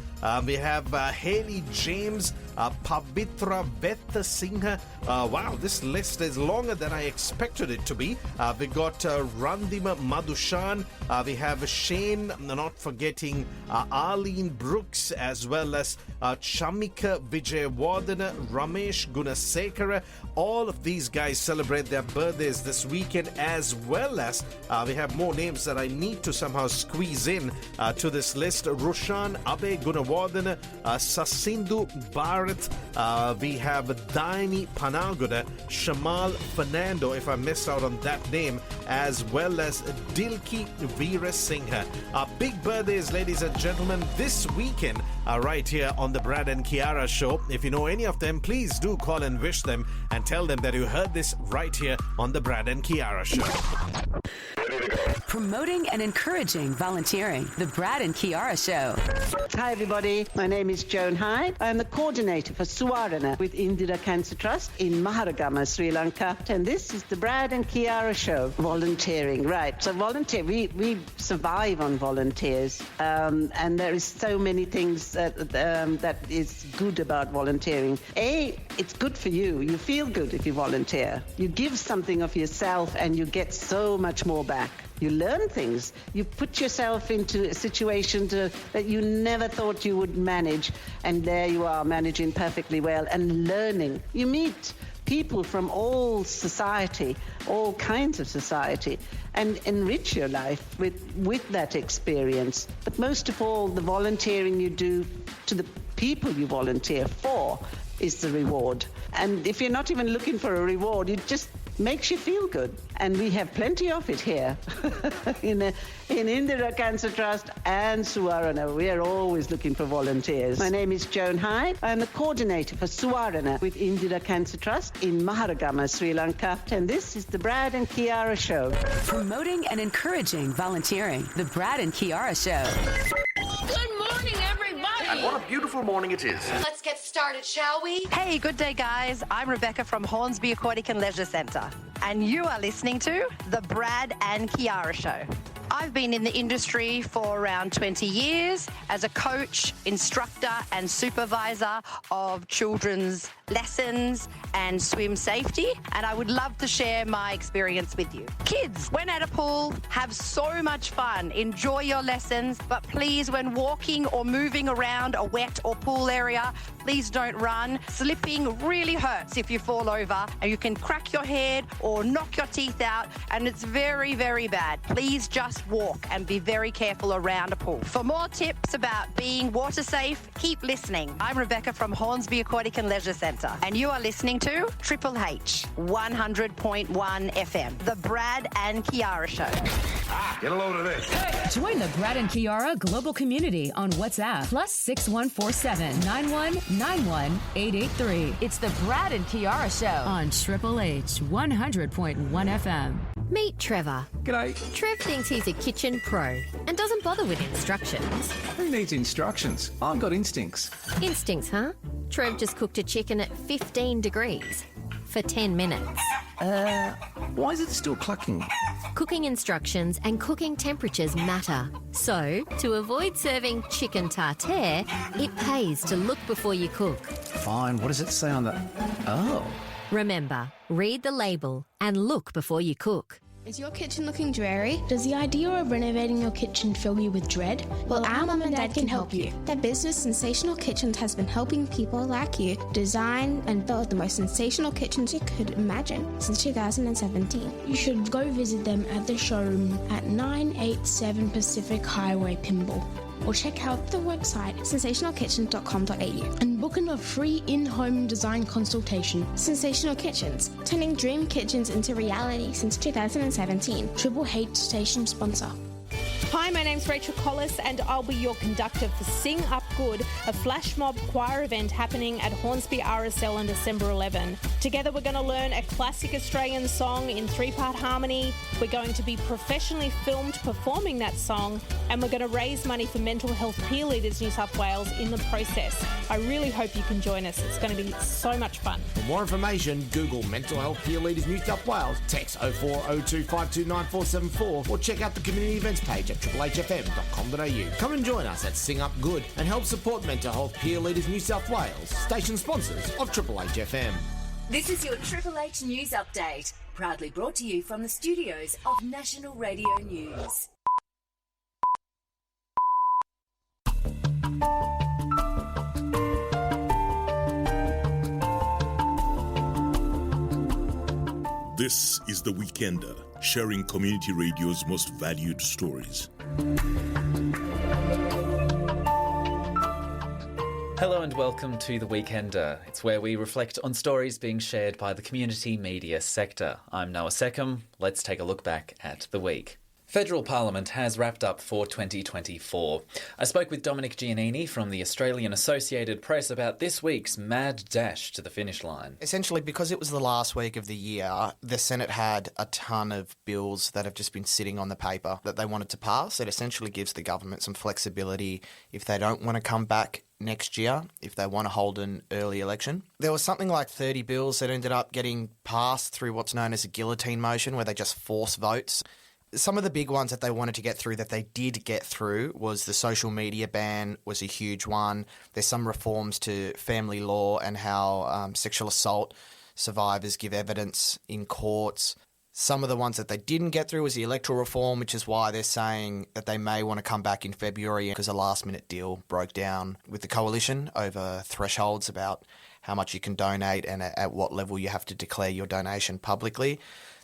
Speaker 1: We have Haley James, Pavitra Vetha Singha. Wow, this list is longer than I expected it to be. We got Randima Madhushan. We have Shane, not forgetting Arlene Brooks, as well as Chamika Vijayawardena, Ramesh Gunasekara. All of these guys celebrate their birthdays this weekend, as well as we have more names that I need to somehow squeeze in to this list. Rushan Abe Gunawardena, Sasindu Bharat. We have Daini Panagoda, Shamal Fernando, if I missed out on that name, as well as Dilki Veera Singha. Big birthdays, ladies and gentlemen, this weekend right here on the Brad and Kiara show. If you know any of them, please do call and wish them and tell them that you heard this right here on the Brad and Kiara show.
Speaker 10: Promoting and encouraging volunteering. The Brad and Kiara Show.
Speaker 15: Hi, everybody. My name is Joan Hyde. I'm the coordinator for Suwarana with Indira Cancer Trust in Maharagama, Sri Lanka. And this is the Brad and Kiara Show. Volunteering, right. So volunteer, we survive on volunteers. And there is so many things that is good about volunteering. It's good for you. You feel good if you volunteer. You give something of yourself and you get so much more back. You learn things. You put yourself into a situation that you never thought you would manage, and there you are managing perfectly well and learning. You meet people from all society, all kinds of society, and enrich your life with that experience. But most of all, the volunteering you do to the people you volunteer for is the reward. And if you're not even looking for a reward, it just makes you feel good. And we have plenty of it here in Indira Cancer Trust and Suwarana. We are always looking for volunteers. My name is Joan Hyde. I'm the coordinator for Suwarana with Indira Cancer Trust in Maharagama, Sri Lanka. And this is the Brad and Kiara Show.
Speaker 10: Promoting and encouraging volunteering. The Brad and Kiara Show.
Speaker 16: Good morning, everybody.
Speaker 13: And what a beautiful morning it is.
Speaker 16: Let's get started.
Speaker 6: started, shall we?
Speaker 16: Hey, good day, guys. I'm Rebecca from Hornsby Aquatic and Leisure Centre, and you are listening to The Brad and Kiara Show. I've been in the industry for around 20 years as a coach, instructor and supervisor of children's lessons and swim safety, and I would love to share my experience with you. Kids, when at a pool, have so much fun. Enjoy your lessons, but please, when walking or moving around a wet or pool area, please don't run. Slipping really hurts if you fall over, and you can crack your head or knock your teeth out, and it's very, very bad. Please just walk and be very careful around a pool. For more tips about being water safe, keep listening. I'm Rebecca from Hornsby Aquatic and Leisure Centre, and you are listening to Triple H 100.1 FM, The Brad and Kiara Show.
Speaker 13: Get a load of this.
Speaker 12: Join the Brad and Kiara global community on WhatsApp +6147 9191 883. It's the Brad and Kiara Show on Triple H 100.1 FM.
Speaker 17: Meet Trevor.
Speaker 18: G'day.
Speaker 17: Trev thinks he's a kitchen pro and doesn't bother with instructions.
Speaker 18: Who needs instructions? I've got instincts.
Speaker 17: Instincts, huh? Trev just cooked a chicken at 15 degrees for 10 minutes.
Speaker 18: Why is it still clucking?
Speaker 17: Cooking instructions and cooking temperatures matter. So, to avoid serving chicken tartare, it pays to look before you cook.
Speaker 18: Fine, what does it say on the... Oh.
Speaker 17: Remember, read the label and look before you cook.
Speaker 19: Is your kitchen looking dreary? Does the idea of renovating your kitchen fill you with dread? Well, our mum and dad can help you. Their business, Sensational Kitchens, has been helping people like you design and build the most sensational kitchens you could imagine since 2017. You should go visit them at the showroom at 987 Pacific Highway, Pymble. Or check out the website sensationalkitchen.com.au and book in a free in-home design consultation. Sensational Kitchens, turning dream kitchens into reality since 2017. Triple H station sponsor.
Speaker 20: Hi, my name's Rachel Collis and I'll be your conductor for Sing Up Good, a flash mob choir event happening at Hornsby RSL on December 11. Together we're going to learn a classic Australian song in 3-part harmony. We're going to be professionally filmed performing that song, and we're going to raise money for Mental Health Peer Leaders New South Wales in the process. I really hope you can join us. It's going to be so much fun.
Speaker 22: For more information, Google Mental Health Peer Leaders New South Wales, text 0402529474, or check out the community events page at triplehfm.com.au. Come and join us at Sing Up Good and help support Mental Health Peer Leaders New South Wales, station sponsors of Triple H FM.
Speaker 10: This is your Triple H News Update, proudly brought to you from the studios of National Radio News.
Speaker 23: This is The Weekender, sharing community radio's most valued stories.
Speaker 29: Hello and welcome to The Weekender. It's where we reflect on stories being shared by the community media sector. I'm Noah Seckham. Let's take a look back at the week. Federal Parliament has wrapped up for 2024. I spoke with Dominic Giannini from the Australian Associated Press about this week's mad dash to the finish line.
Speaker 30: Essentially, because it was the last week of the year, the Senate had a ton of bills that have just been sitting on the paper that they wanted to pass. It essentially gives the government some flexibility if they don't want to come back next year, if they want to hold an early election. There was something like 30 bills that ended up getting passed through what's known as a guillotine motion, where they just force votes. Some of the big ones that they wanted to get through that they did get through was the social media ban was a huge one. There's some reforms to family law and how sexual assault survivors give evidence in courts. Some of the ones that they didn't get through was the electoral reform, which is why they're saying that they may want to come back in February because a last-minute deal broke down with the coalition over thresholds about how much you can donate and at what level you have to declare your donation publicly.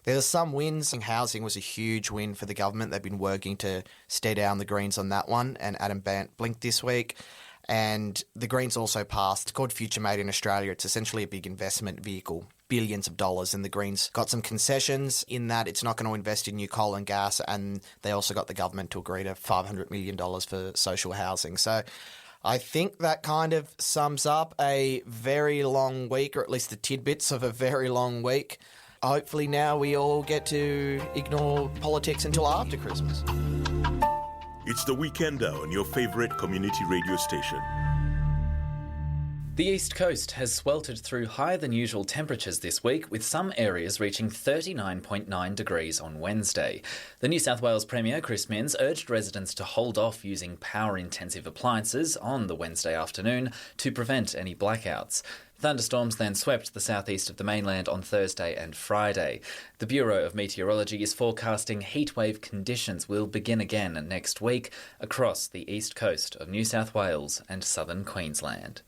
Speaker 30: There's some wins. Housing was a huge win for the government. They've been working to stare down the Greens on that one, and Adam Bant blinked this week. And the Greens also passed, it's called Future Made in Australia. It's essentially a big investment vehicle, billions of dollars, and the Greens got some concessions in that it's not going to invest in new coal and gas, and they also got the government to agree to $500 million for social housing. So I think that kind of sums up a very long week, or at least the tidbits of a very long week. Hopefully now we all get to ignore politics until after Christmas.
Speaker 23: It's The Weekender on your favorite community radio station.
Speaker 29: The East Coast has sweltered through higher than usual temperatures this week, with some areas reaching 39.9 degrees on Wednesday. The New South Wales Premier, Chris Minns, urged residents to hold off using power-intensive appliances on the Wednesday afternoon to prevent any blackouts. Thunderstorms then swept the southeast of the mainland on Thursday and Friday. The Bureau of Meteorology is forecasting heatwave conditions will begin again next week across the east coast of New South Wales and southern Queensland.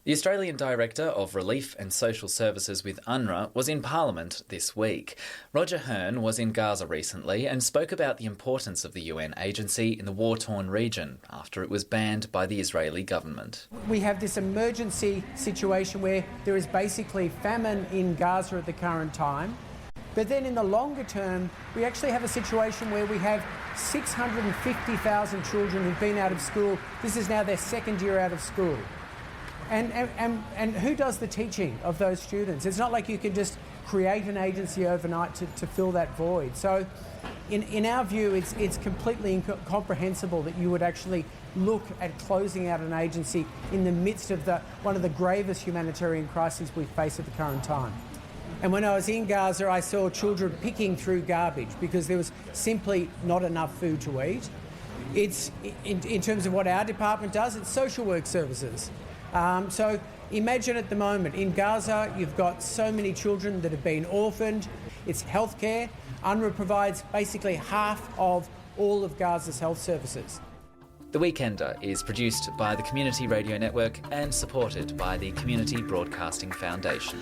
Speaker 29: The Australian Director of Relief and Social Services with UNRWA was in Parliament this week. Roger Hearn was in Gaza recently and spoke about the importance of the UN agency in the war-torn region after it was banned by the Israeli government.
Speaker 5: We have this emergency situation where there is basically famine in Gaza at the current time. But then in the longer term, we actually have a situation where we have 650,000 children who've been out of school. This is now their second year out of school. And who does the teaching of those students? It's not like you can just create an agency overnight to fill that void. So in our view, it's completely incomprehensible that you would actually look at closing out an agency in the midst of one of the gravest humanitarian crises we face at the current time. And when I was in Gaza, I saw children picking through garbage because there was simply not enough food to eat. It's, in terms of what our department does, it's social work services. So imagine at the moment, in Gaza, you've got so many children that have been orphaned. It's healthcare. UNRWA provides basically half of all of Gaza's health services.
Speaker 29: The Weekender is produced by the Community Radio Network and supported by the Community Broadcasting Foundation.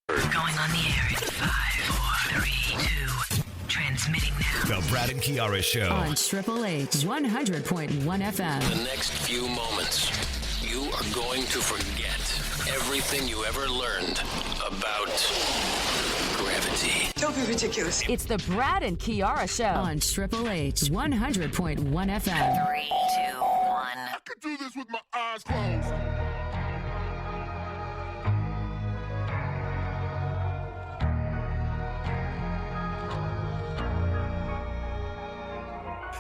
Speaker 10: Going on the air in 5, 4, 3, 2. Transmitting now.
Speaker 4: The Brad and Kiara Show.
Speaker 12: On Triple H 100.1 FM.
Speaker 21: The next few moments, you are going to forget everything you ever learned about gravity.
Speaker 10: Don't be ridiculous.
Speaker 12: It's the Brad and Kiara Show on Triple H 100.1 FM.
Speaker 10: 3, 2, 1.
Speaker 13: I could do this with my eyes closed.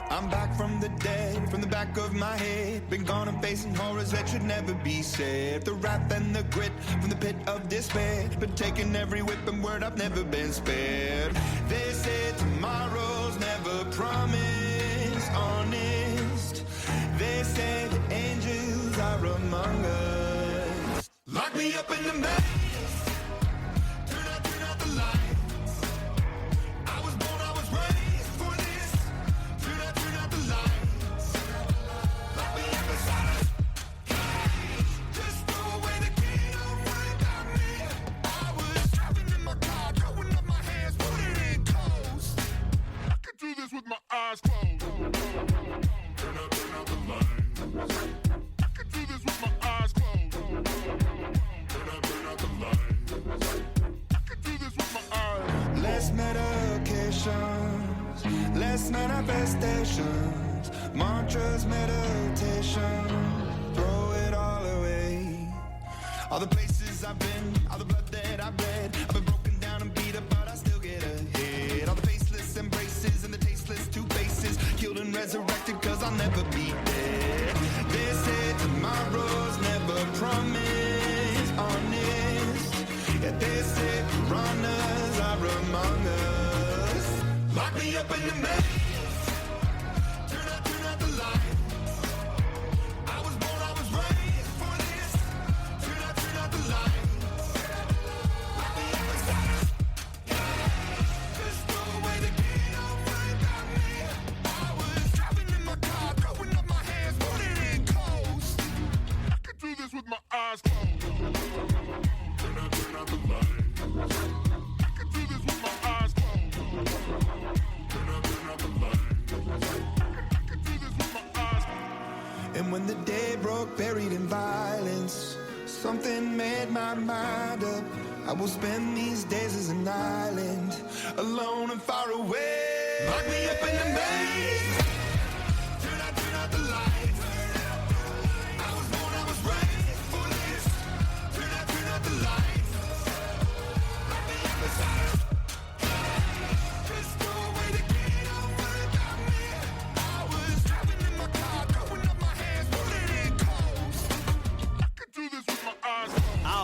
Speaker 13: I'm back from the dead, from the back of my head. Been gone and facing horrors that should never be said. The wrath and the grit from the pit of despair. Been taking every whip and word, I've never been spared. They say tomorrow's never promised, honest. They say the angels are among us. Lock me up in the maze. Turn out the light. With my eyes closed. Turn out the lights. I can do this with my eyes closed. Turn out the lights. I can do this with my eyes. Less medications, less manifestations, mantras, meditation. Throw it all away. All the places I've been, all the blood that I've bled. I've been broken down and beat up, but I still get ahead. All the faceless embraces and the tasteless two faces, killed and resurrected, cause I'll never be dead. They say tomorrow's never promised, honest. Yeah, they say piranhas are among us. Lock me up in the maze. Turn out the lights. I was born, I was raised for this. Turn out the lights. Lock me up inside. Just throw away the key, don't worry about me. I was driving in my car, throwing up my hands, putting in coast. I could do this with my eyes closed. Turn out the lights. I could do this with my eyes closed. Turn out the lights. I could do this with my eyes closed. And when the day broke, buried in violence, something made my mind up. I will spend these days as an island, alone and far away. Lock me up in the maze. Turn out the lights. I was born, I was raised for this. Turn out the lights. Lock me up inside. Just throw away the key, don't worry about me. I was driving in my car.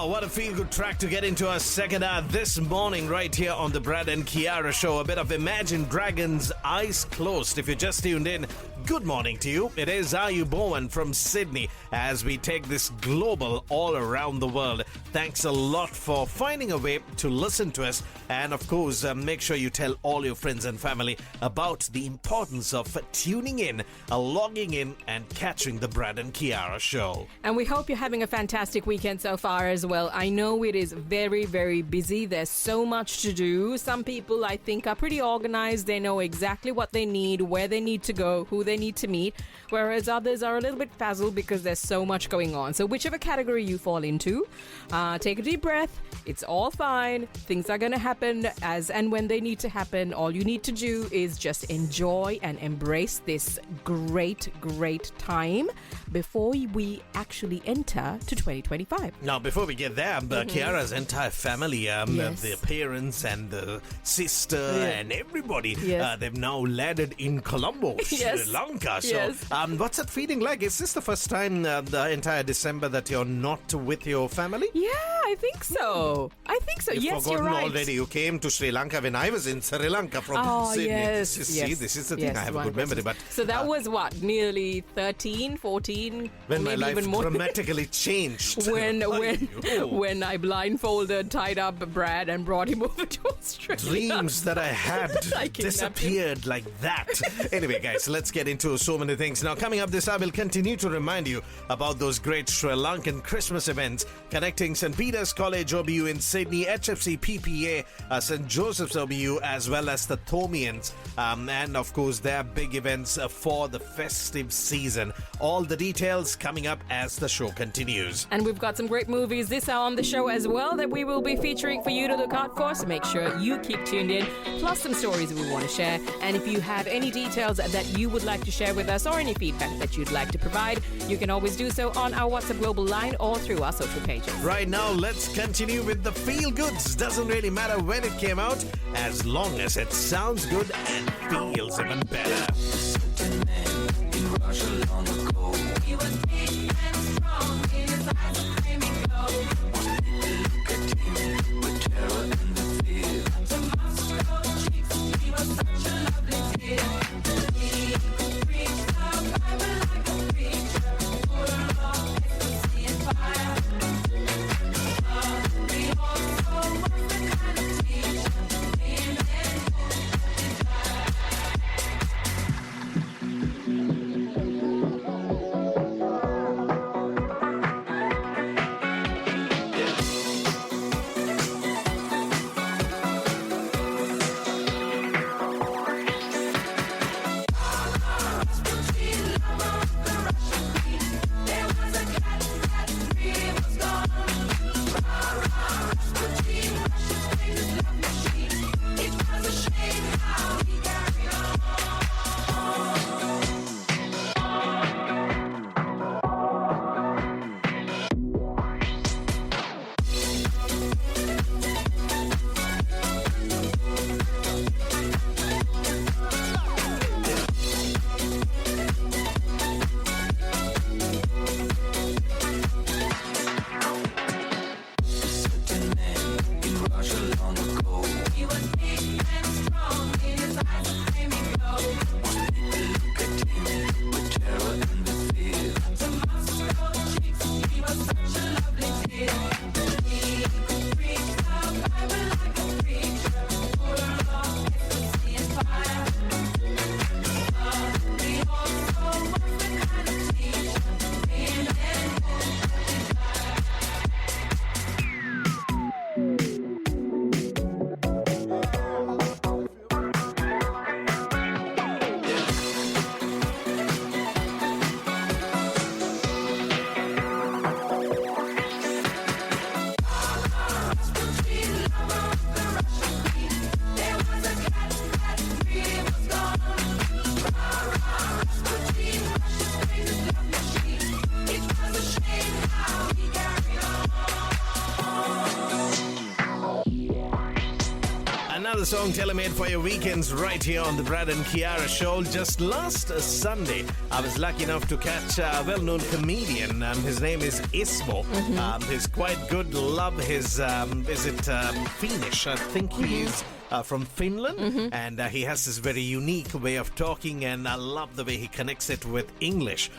Speaker 1: Wow, what a feel-good track to get into our second hour this morning right here on the Brad and Kiara Show. A bit of Imagine Dragons, Eyes Closed. If you just tuned in, good morning to you. It is Ayu Bowen from Sydney as we take this global all around the world. Thanks a lot for finding a way to listen to us. And of course, make sure you tell all your friends and family about the importance of tuning in, logging in, and catching the Brad and Kiara Show.
Speaker 2: And we hope you're having a fantastic weekend so far as well. I know it is very, very busy. There's so much to do. Some people, I think, are pretty organized. They know exactly what they need, where they need to go, who they need to meet, whereas others are a little bit frazzled because there's so much going on. So whichever category you fall into, take a deep breath. It's all fine. Things are going to happen as and when they need to happen. All you need to do is just enjoy and embrace this great, great time before we actually enter to 2025.
Speaker 1: Now, before we get there, Kiara's entire family,
Speaker 2: Yes.
Speaker 1: the parents and the sister and everybody,
Speaker 2: Yes.
Speaker 1: they've now landed in Colombo,
Speaker 2: Yes.
Speaker 1: Sri Lanka. So,
Speaker 2: Yes.
Speaker 1: what's that feeling like? Is this the first time the entire December that you're not with your family?
Speaker 2: Yeah, I think so.
Speaker 1: You've
Speaker 2: Yes,
Speaker 1: forgotten
Speaker 2: you're right.
Speaker 1: already. You came to Sri Lanka when I was in Sri Lanka from
Speaker 2: Oh,
Speaker 1: Sydney.
Speaker 2: yes.
Speaker 1: See,
Speaker 2: yes,
Speaker 1: this is the thing.
Speaker 2: yes,
Speaker 1: I have a
Speaker 2: one
Speaker 1: good memory,
Speaker 2: Christmas.
Speaker 1: but
Speaker 2: So that was what, nearly 13, 14,
Speaker 1: when my
Speaker 2: maybe
Speaker 1: life
Speaker 2: even more.
Speaker 1: dramatically changed.
Speaker 2: when I blindfolded, tied up Brad and brought him over to Australia.
Speaker 1: Dreams that I had
Speaker 2: I kidnapped him.
Speaker 1: disappeared like that. Anyway, guys, let's get into so many things. Now, coming up this hour, we'll continue to remind you about those great Sri Lankan Christmas events connecting St. Peter's College OBU in Sydney, HFC PPA, St. Joseph's OBU, as well as the Thomians. And, of course, their big events for the festive season. All the details coming up as the show continues.
Speaker 2: And we've got some great movies this hour on the show as well that we will be featuring for you to look out for, so make sure you keep tuned in, plus some stories we want to share. And if you have any details that you would like to share with us or any feedback that you'd like to provide, you can always do so on our WhatsApp Global line or through our social pages.
Speaker 1: Right now, let's continue with the feel goods. Doesn't really matter when it came out, as long as it sounds good and feels even better. another song tailor-made for your weekends right here on the Brad and Kiara show. Just last Sunday, I was lucky enough to catch a well-known comedian. His name is Ismo. He's quite good. Love his, Finnish? I think he's from Finland, and he has this very unique way of talking, and I love the way he connects it with English.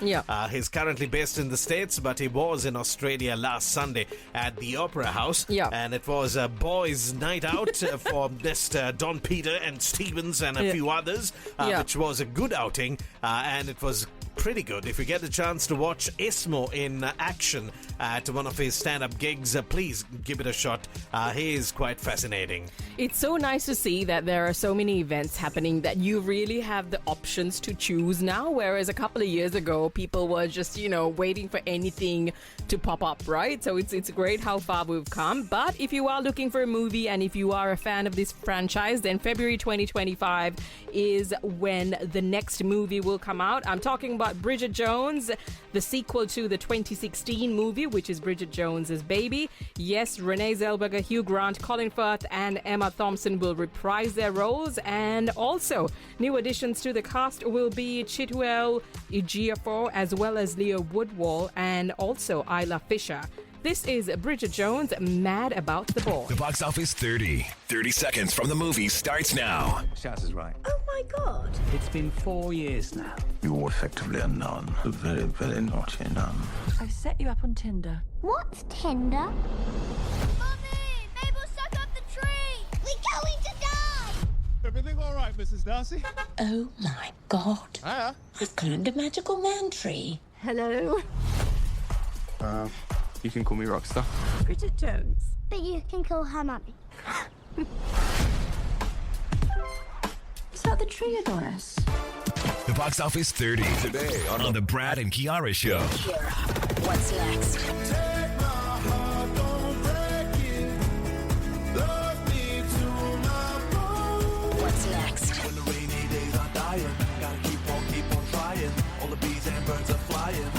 Speaker 1: He's currently based in the States, but he was in Australia last Sunday at the Opera House, and it was a boys' night out for Mr. Don Peter and Stevens and a few others, which was a good outing, and it was pretty good. If you get the chance to watch Ismo in action at one of his stand-up gigs, please give it a shot. He is quite fascinating.
Speaker 2: It's so nice to see that there are so many events happening that you really have the options to choose now, whereas a couple of years ago, people were just, waiting for anything to pop up, right? So it's great how far we've come. But if you are looking for a movie and if you are a fan of this franchise, then February 2025 is when the next movie will come out. I'm talking about Bridget Jones, the sequel to the 2016 movie, which is Bridget Jones's Baby. Yes, Renee Zellweger, Hugh Grant, Colin Firth, and Emma Thompson will reprise their roles. And also, new additions to the cast will be Chitwell Ejiofor, as well as Leo Woodwall, and also Isla Fisher. This is Bridget Jones, Mad About the Ball.
Speaker 4: The box office 30 seconds from the movie starts now.
Speaker 18: Shaz is right.
Speaker 6: Oh my God.
Speaker 18: It's been 4 years now. You're effectively a nun. A very, very naughty nun.
Speaker 6: I've set you up on Tinder.
Speaker 14: What's Tinder? Mummy! Mabel's stuck up the tree! We're going to die!
Speaker 7: Everything all right, Mrs. Darcy?
Speaker 6: Oh my God.
Speaker 7: Hiya.
Speaker 6: I've climbed a magical man tree. Hello.
Speaker 7: You can call me Rockstar.
Speaker 6: Bridget Jones.
Speaker 14: But you can call her Mummy.
Speaker 6: Is that the tree adonis?
Speaker 4: The box office 30 today on the Brad and Kiara show.
Speaker 10: Kiara, what's next?
Speaker 13: Take my heart, don't break it. Love me to my bone.
Speaker 10: What's next?
Speaker 3: When the rainy days are dying, gotta keep on trying. All the bees and birds are flying.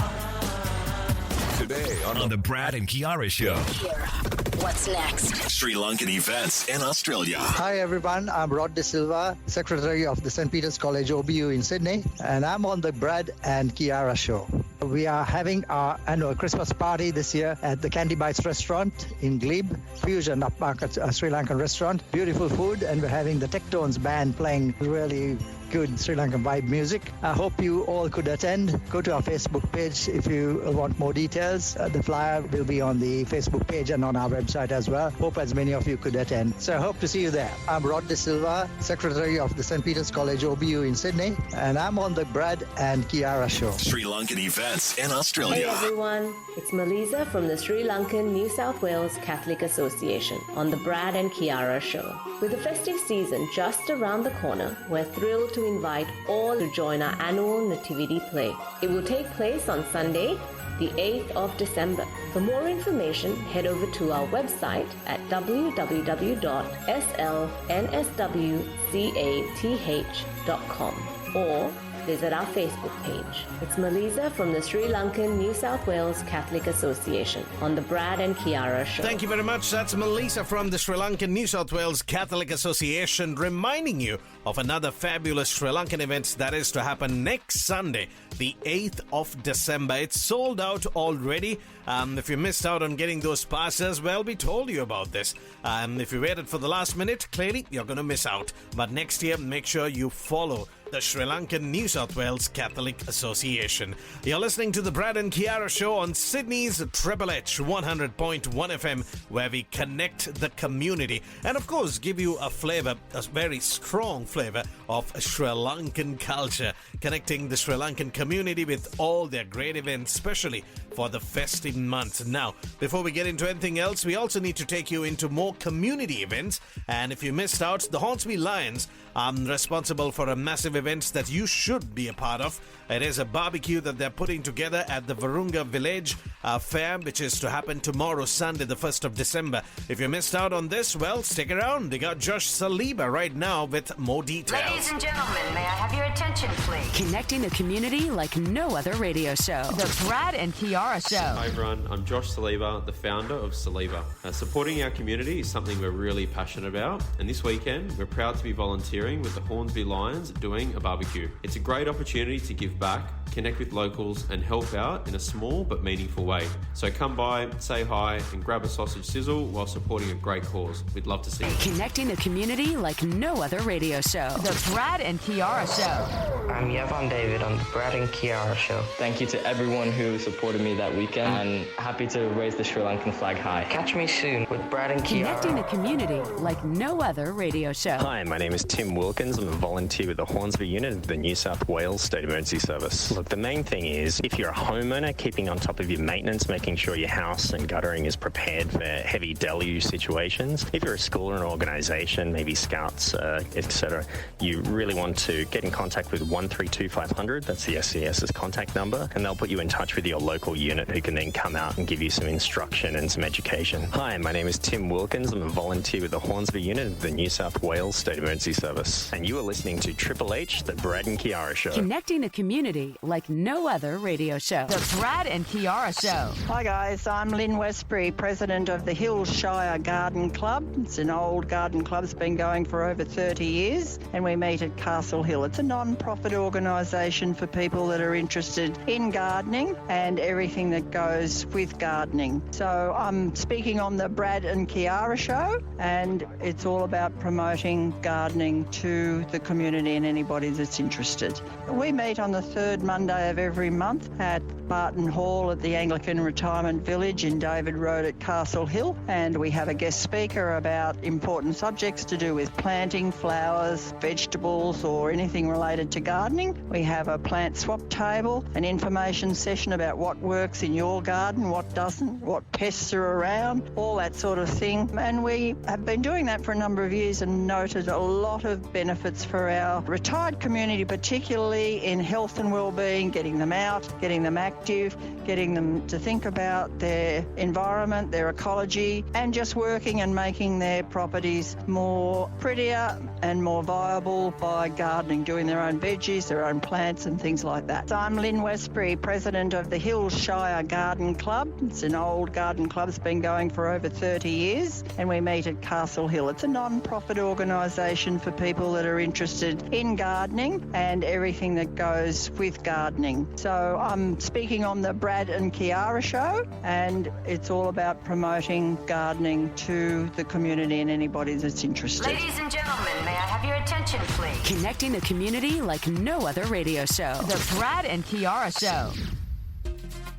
Speaker 4: Today on the Brad and Kiara show.
Speaker 10: Kiara, what's next?
Speaker 4: Sri Lankan events in Australia.
Speaker 8: Hi everyone, I'm Rod De Silva, Secretary of the St. Peter's College OBU in Sydney, and I'm on the Brad and Kiara show. We are having our annual Christmas party this year at the Candy Bites restaurant in Glebe, fusion upmarket Sri Lankan restaurant. Beautiful food, and we're having the Tectones band playing really good Sri Lankan vibe music. I hope you all could attend. Go to our Facebook page if you want more details. The flyer will be on the Facebook page and on our website as well. Hope as many of you could attend. So I hope to see you there. I'm Rod De Silva, Secretary of the St. Peter's College OBU in Sydney, and I'm on the Brad and Kiara show.
Speaker 4: Sri Lankan events in Australia.
Speaker 9: Hey everyone, it's Melissa from the Sri Lankan New South Wales Catholic Association on the Brad and Kiara show. With the festive season just around the corner, we're thrilled to invite all to join our annual Nativity Play. It will take place on Sunday, the 8th of December. For more information, head over to our website at www.slnswcath.com or visit our Facebook page. It's Melissa from the Sri Lankan New South Wales Catholic Association on the Brad and Kiara show.
Speaker 1: Thank you very much. That's Melissa from the Sri Lankan New South Wales Catholic Association reminding you of another fabulous Sri Lankan event that is to happen next Sunday, the 8th of December. It's sold out already. If you missed out on getting those passes, well, we told you about this. If you waited for the last minute, clearly you're going to miss out. But next year, make sure you follow the Sri Lankan New South Wales Catholic Association. You're listening to the Brad and Kiara show on Sydney's Triple H 100.1 FM, where we connect the community and, of course, give you a flavor, a very strong flavor of Sri Lankan culture, connecting the Sri Lankan community with all their great events, especially for the festive month. Now, before we get into anything else, we also need to take you into more community events. And if you missed out, the Hornsby Lions are responsible for a massive event that you should be a part of. It is a barbecue that they're putting together at the Virunga Village Fair, which is to happen tomorrow, Sunday, the 1st of December. If you missed out on this, well, stick around. We got Josh Saliba right now with more details.
Speaker 10: Ladies and gentlemen, may I have your attention, please? Connecting the community like no other radio show. The Brad and Kiara
Speaker 12: Kiara Show.
Speaker 11: Hi everyone, I'm Josh Saliba, the founder of Saliba. Supporting our community is something we're really passionate about, and this weekend we're proud to be volunteering with the Hornsby Lions doing a barbecue. It's a great opportunity to give back, connect with locals and help out in a small but meaningful way. So come by, say hi and grab a sausage sizzle while supporting a great cause. We'd love to see you.
Speaker 10: Connecting the community like no other radio show. The Brad and Kiara Show.
Speaker 15: I'm Yavan David on the Brad and Kiara Show.
Speaker 16: Thank you to everyone who supported me that weekend, and happy to raise the Sri Lankan flag high.
Speaker 15: Catch me soon with Brad and Kiara.
Speaker 10: Connecting the community like no other radio show.
Speaker 17: Hi, my name is Tim Wilkins. I'm a volunteer with the Hornsby unit of the New South Wales State Emergency Service. Look, the main thing is, if you're a homeowner, keeping on top of your maintenance, making sure your house and guttering is prepared for heavy deluge situations. If you're a school or an organisation, maybe Scouts, etc., you really want to get in contact with 132 500. That's the SCS's contact number, and they'll put you in touch with your local unit who can then come out and give you some instruction and some education. Hi, my name is Tim Wilkins. I'm a volunteer with the Hornsby unit of the New South Wales State Emergency Service. And you are listening to Triple H, the Brad and Kiara Show.
Speaker 10: Connecting the community like no other radio show. The Brad and Kiara Show.
Speaker 19: Hi guys, I'm Lynn Westbury, President of the Hills Shire Garden Club. It's an old garden club. It's been going for over 30 years, and we meet at Castle Hill. It's a non-profit organisation for people that are interested in gardening and everything that goes with gardening. So I'm speaking on the Brad and Kiara Show, and it's all about promoting gardening to the community and anybody that's interested. We meet on the third Monday of every month at Barton Hall at the Anglican Retirement Village in David Road at Castle Hill, and we have a guest speaker about important subjects to do with planting, flowers, vegetables or anything related to gardening. We have a plant swap table, an information session about what works in your garden, what doesn't, what pests are around, all that sort of thing. And we have been doing that for a number of years and noted a lot of benefits for our retired community, particularly in health and well-being, getting them out, getting them active, getting them to think about their environment, their ecology, and just working and making their properties more prettier and more viable by gardening, doing their own veggies, their own plants and things like that. So I'm Lynn Westbury, President of the Hills Shire Garden Club. It's an old garden club. It's been going for over 30 years, and we meet at Castle Hill. It's a non-profit organisation for people that are interested in gardening and everything that goes with gardening. So I'm speaking on the Brad and Kiara Show, and it's all about promoting gardening to the community and anybody that's interested.
Speaker 10: Ladies and gentlemen, may I have your attention, please? Connecting the community like no other radio show. The Brad and Kiara Show.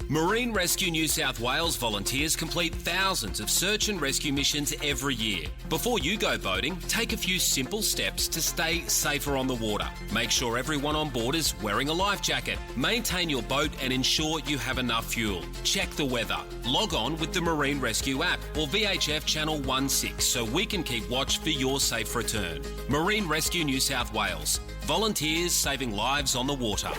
Speaker 21: Marine Rescue New South Wales volunteers complete thousands of search and rescue missions every year. Before you go boating, take a few simple steps to stay safer on the water. Make sure everyone on board is wearing a life jacket. Maintain your boat and ensure you have enough fuel. Check the weather. Log on with the Marine Rescue app or VHF Channel 16 so we can keep watch for your safe return. Marine Rescue New South Wales. Volunteers saving lives on the water.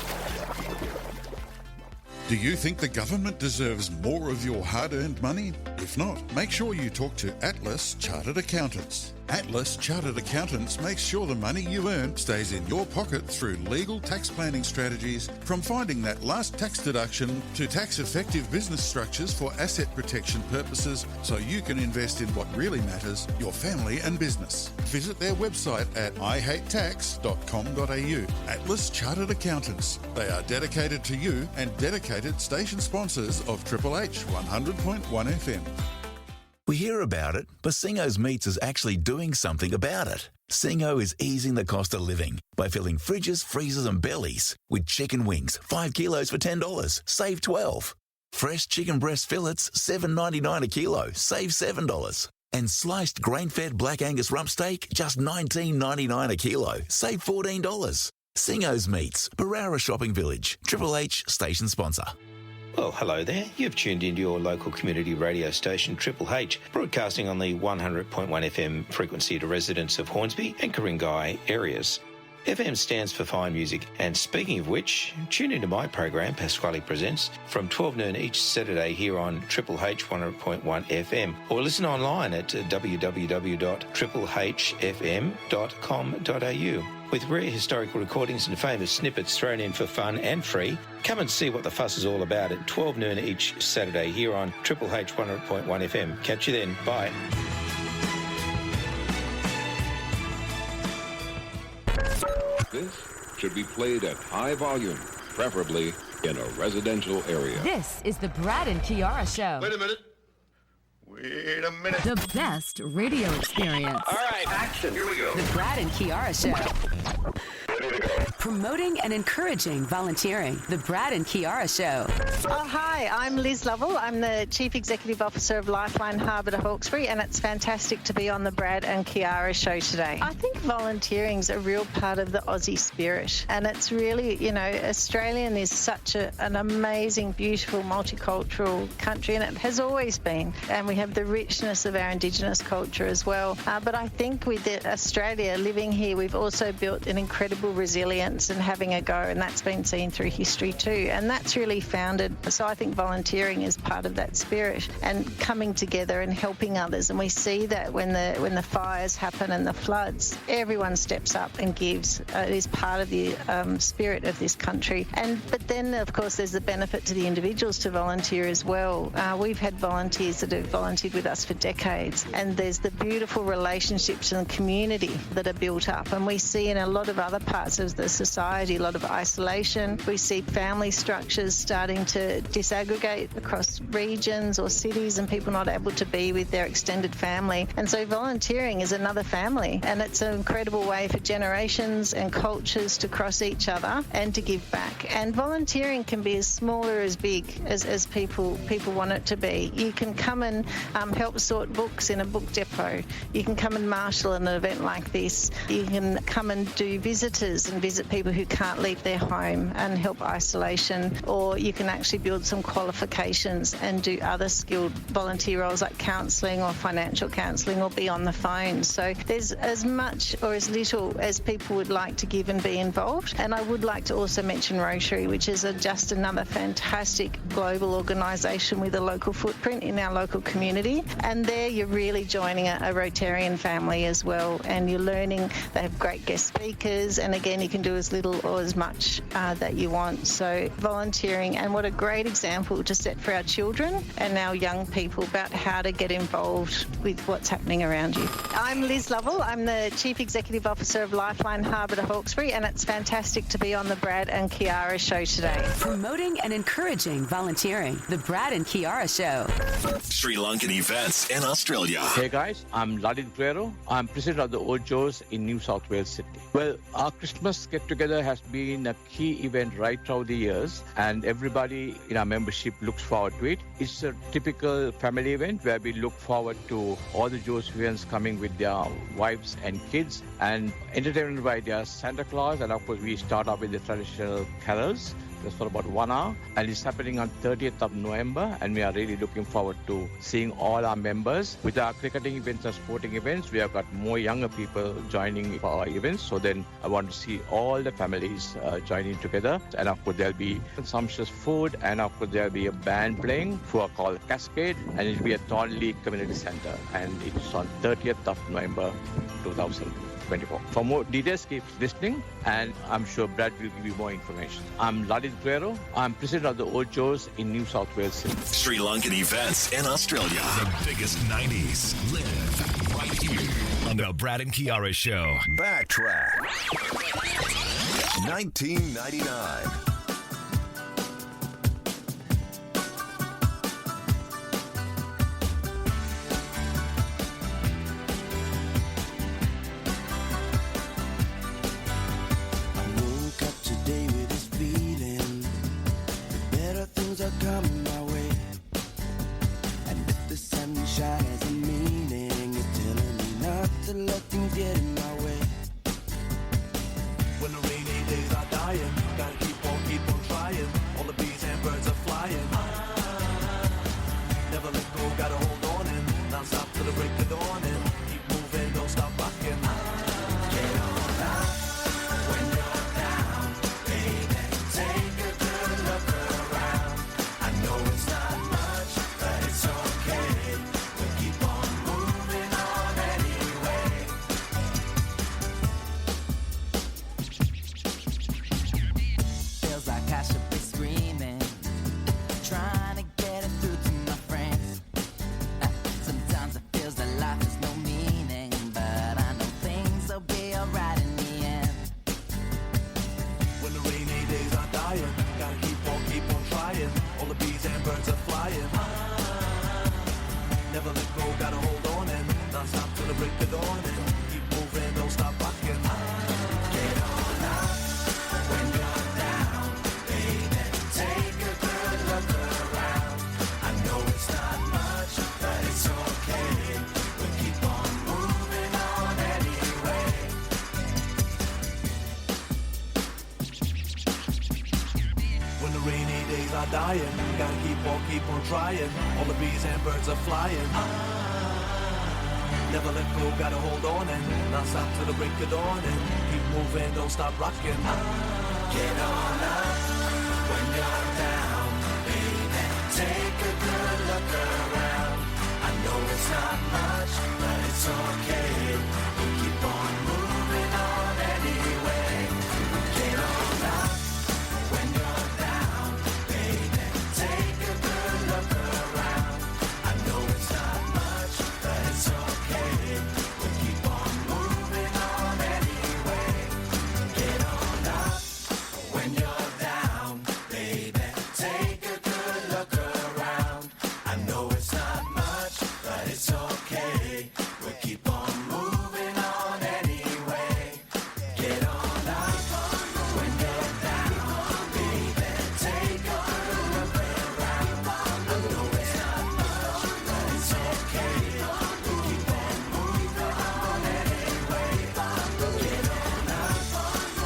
Speaker 24: Do you think the government deserves more of your hard-earned money? If not, make sure you talk to Atlas Chartered Accountants. Atlas Chartered Accountants makes sure the money you earn stays in your pocket through legal tax planning strategies, from finding that last tax deduction to tax-effective business structures for asset protection purposes so you can invest in what really matters, your family and business. Visit their website at ihatetax.com.au. Atlas Chartered Accountants. They are dedicated to you and dedicated station sponsors of Triple H 100.1 FM.
Speaker 25: We hear about it, but Singo's Meats is actually doing something about it. Singo is easing the cost of living by filling fridges, freezers and bellies with chicken wings, 5 kilos for $10, save $12. Fresh chicken breast fillets, $7.99 a kilo, save $7. And sliced grain-fed black Angus rump steak, just $19.99 a kilo, save $14. Singo's Meats, Barara Shopping Village, Triple H station sponsor.
Speaker 26: Well, hello there. You've tuned into your local community radio station, Triple H, broadcasting on the 100.1 FM frequency to residents of Hornsby and Ku-ring-gai areas. FM stands for fine music, and speaking of which, tune into my program, Pasquale Presents, from 12 noon each Saturday here on Triple H 100.1 FM, or listen online at www.triplehfm.com.au. with rare historical recordings and famous snippets thrown in for fun and free. Come and see what the fuss is all about at 12 noon each Saturday here on Triple H 100.1 FM. Catch you then. Bye.
Speaker 2: This should be played at high volume, preferably in a residential area.
Speaker 12: This is the Brad and Kiara Show.
Speaker 2: Wait a minute.
Speaker 12: The best radio experience.
Speaker 2: All right, action. Here we go.
Speaker 12: The Brad and Kiara Show. Promoting and encouraging volunteering. The Brad and Kiara Show.
Speaker 19: Oh, hi, I'm Liz Lovell. I'm the Chief Executive Officer of Lifeline Harbour to Hawkesbury, and it's fantastic to be on the Brad and Kiara Show today. I think volunteering's a real part of the Aussie spirit, and it's really, you know, Australian is such an amazing, beautiful, multicultural country, and it has always been, and we have the richness of our Indigenous culture as well. But I think with Australia living here, we've also built an incredible resilience and having a go, and that's been seen through history too, and that's really founded. So I think volunteering is part of that spirit and coming together and helping others, and we see that when the fires happen and the floods, everyone steps up and gives. It is part of the spirit of this country. But then of course there's the benefit to the individuals to volunteer as well. We've had volunteers that have volunteered with us for decades, and there's the beautiful relationships and community that are built up, and we see in a lot of other parts of the society a lot of isolation. We see family structures starting to disaggregate across regions or cities, and people not able to be with their extended family. And so volunteering is another family, and it's an incredible way for generations and cultures to cross each other and to give back. And volunteering can be as small or as big as people want it to be. You can come and help sort books in a book depot. You can come and marshal an event like this. You can come and do visitors and visit people who can't leave their home and help isolation, or you can actually build some qualifications and do other skilled volunteer roles like counselling or financial counselling or be on the phone. So there's as much or as little as people would like to give and be involved. And I would like to also mention Rotary, which is just another fantastic global organisation with a local footprint in our local community. And there you're really joining a Rotarian family as well, and you're learning. They have great guest speakers, and again you can do as little or as much that you want. So volunteering, and what a great example to set for our children and our young people about how to get involved with what's happening around you. I'm Liz Lovell. I'm the Chief Executive Officer of Lifeline Harbour to Hawkesbury, and it's fantastic to be on the Brad and Kiara Show today.
Speaker 10: Promoting and encouraging volunteering. The Brad and Kiara Show.
Speaker 4: Sri Lankan events in Australia.
Speaker 5: Hey guys, I'm Ladin Guerrero. I'm president of the Ojos in New South Wales, Sydney. Well, our Christmas get-together has been a key event right throughout the years, and everybody in our membership looks forward to it. It's a typical family event where we look forward to all the Josephians coming with their wives and kids and entertained by their Santa Claus, and of course we start off with the traditional carols. That's for about 1 hour, and it's happening on 30th of November, and we are really looking forward to seeing all our members. With our cricketing events and sporting events, we have got more younger people joining for our events, so then I want to see all the families joining together. And of course there'll be sumptuous food, and of course there'll be a band playing who are called Cascade, and it'll be at Thornley Community Centre, and it's on 30th of November 2024. For more details, keep listening, and I'm sure Brad will give you more information. I'm Ladin Guerrero. I'm president of the Ojos in New South Wales, Sydney.
Speaker 4: Sri Lankan events in Australia. The biggest 90s live right here on the Brad and Kiara Show.
Speaker 18: Backtrack. 1999.
Speaker 3: Coming my way, and if the sunshine has a meaning, it's telling me not to let things get in my way. When the rainy days are dying, gotta keep on trying. All the bees and birds are flying. Never let go, gotta hold on and not stop till the break of dawn and keep moving, don't stop rocking. Get on out when you're down, baby. Take a good look around. I know it's not much, but it's okay. We'll keep on moving on anyway. go, gotta hold on and not stop till the break of dawn and keep moving, don't stop rocking. Get on up when you're down, baby. Take a good look around. I know it's not much, but it's okay. We'll keep on moving on anyway. When the rainy days are dying, gotta keep on trying. All the bees and birds are flying. Never let go, gotta hold on and not stop till the break of dawn and keep moving, don't stop rocking. Get on up when you're down, baby. Take a good look around. I know it's not much, but it's okay. We'll keep on moving on anyway. Get on up when you're down, baby. Take a good look around. I know it's not much, but it's okay. We'll keep on moving on anyway. Get on up when you're down, baby. Take a good look around. I know it's not much, but it's okay. We'll keep on moving on anyway. Get on up when you're down, baby. Take a good look around. I know it's not much, but it's okay. We'll keep on moving on anyway. Get on up,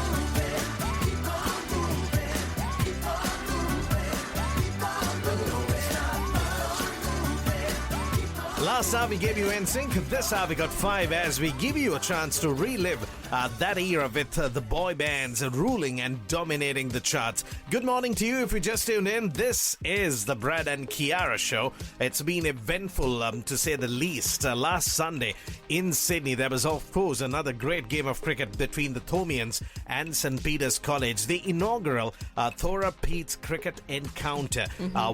Speaker 3: moving, keep on moving, keep on moving, keep on moving. I know it's not much, moving, keep on.
Speaker 1: Last hour we gave you NSYNC. This hour we got 5 as we give you a chance to relive that era with the boy bands ruling and dominating the charts. Good morning to you if you just tuned in. This is the Brad and Kiara show. It's been eventful to say the least. Last Sunday in Sydney there was of course another great game of cricket between the Thomians and St. Peter's College. The inaugural Thora Pete's Cricket Encounter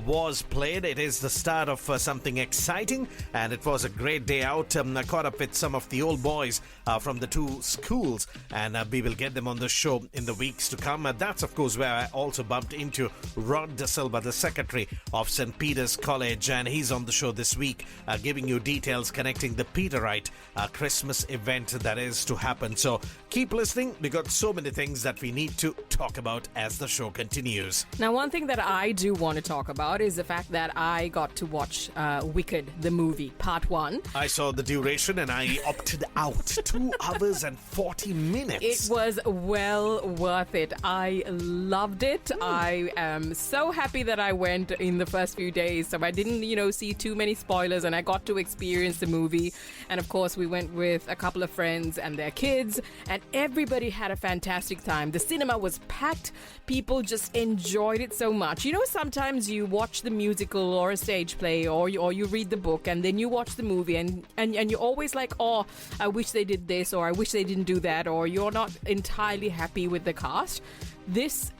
Speaker 1: was played. It is the start of something exciting and it was a great day out. I caught up with some of the old boys from the two schools and we will get them on the show in the weeks to come. That's of course where I also bumped into Rod De Silva, the secretary of St. Peter's College, and he's on the show this week giving you details connecting the Peterite Christmas event that is to happen. So keep listening. We got so many things that we need to talk about as the show continues.
Speaker 6: Now, one thing that I do want to talk about is the fact that I got to watch Wicked, the movie, part 1.
Speaker 1: I saw the duration and I opted out. 2 hours and 40 minutes.
Speaker 6: It was well worth it. I loved it. I am so happy that I went in the first few days, so I didn't, see too many spoilers, and I got to experience the movie. And of course, we went with a couple of friends and their kids, and everybody had a fantastic time. The cinema was packed. People just enjoyed it so much. Sometimes you watch the musical or a stage play or you read the book, and then you watch the movie and you're always like, oh, I wish they did this, or I wish they didn't do that, or you're not entirely happy with the cast.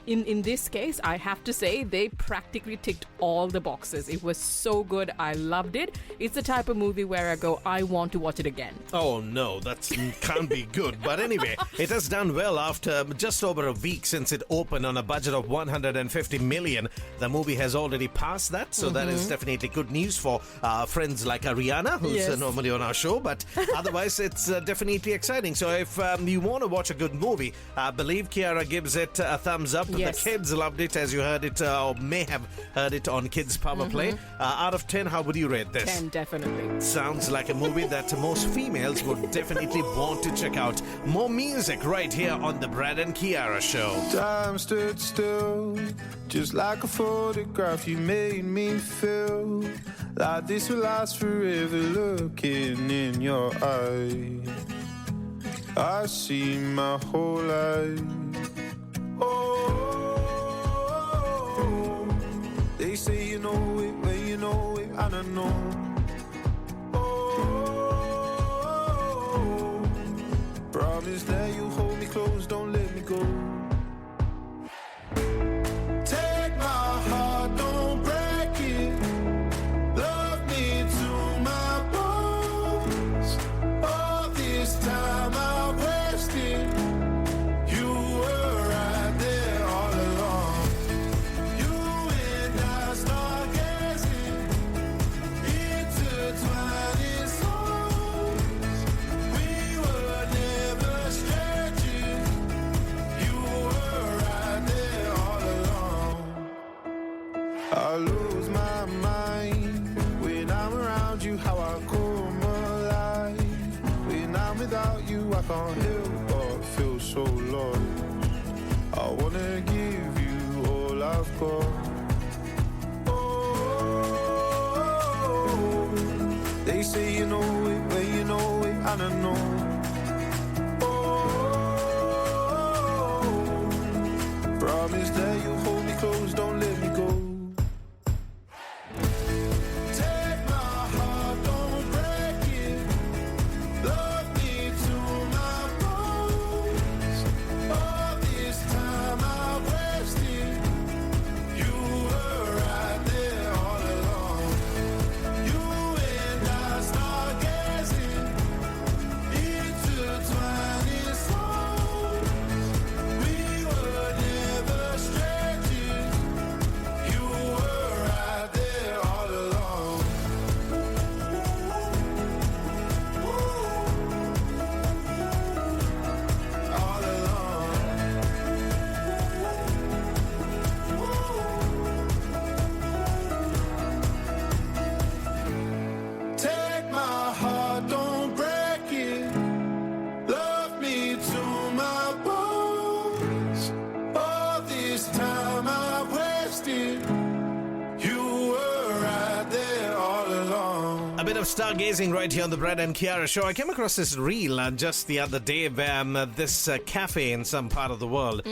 Speaker 6: In this case, I have to say they practically ticked all the boxes. It was so good. I loved it. It's the type of movie where I go, I want to watch it again.
Speaker 1: Oh no, that can't be good. But anyway, it has done well after just over a week since it opened on a budget of 150 million. The movie has already passed that, so that is definitely good news for friends like Ariana, who's normally on our show. But otherwise, it's definitely exciting. So if you want to watch a good movie, I believe Kiara gives it a thumbs up.
Speaker 6: Yes.
Speaker 1: The kids loved it, as you heard it or may have heard it on Kids Power Play. Out of 10, how would you rate this?
Speaker 6: 10, definitely.
Speaker 1: Sounds like a movie that most females would definitely want to check out. More music right here on the Brad and Kiara show.
Speaker 13: Time stood still, just like a photograph. You made me feel like this will last forever. Looking in your eyes, I see my whole life. Oh, they say you know it, when you know it, I don't know. Oh, promise that you hold me close, don't let me go. Take my heart, don't break it. Love me to my bones. All this time I've wasted. You were right there all along. You and I start gazing I can't help but feel so lost. I wanna give you all I've got. Oh, they say you know it, but you know it, and I know. Promise that you'll hold me close, don't let me go. Take my heart, don't break it. Love me to my bones. All this time I wasted. You were right there all along. You and I stargazing, intertwining souls. We were never strangers. You were right there all along. All along. Take my heart, don't break it. Love me to my bones. All this time I wasted. You were right there all along.
Speaker 1: A bit of stargazing right here on the Brad and Kiara show. I came across this reel just the other day where this cafe in some part of the world,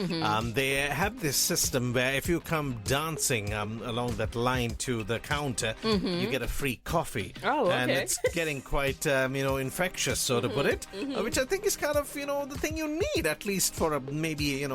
Speaker 1: they have this system where if you come dancing along that line to the counter, you get a free coffee.
Speaker 6: Oh,
Speaker 1: And
Speaker 6: okay.
Speaker 1: it's getting quite, infectious, so to put it, which I think is kind of, the thing you need, at least for maybe,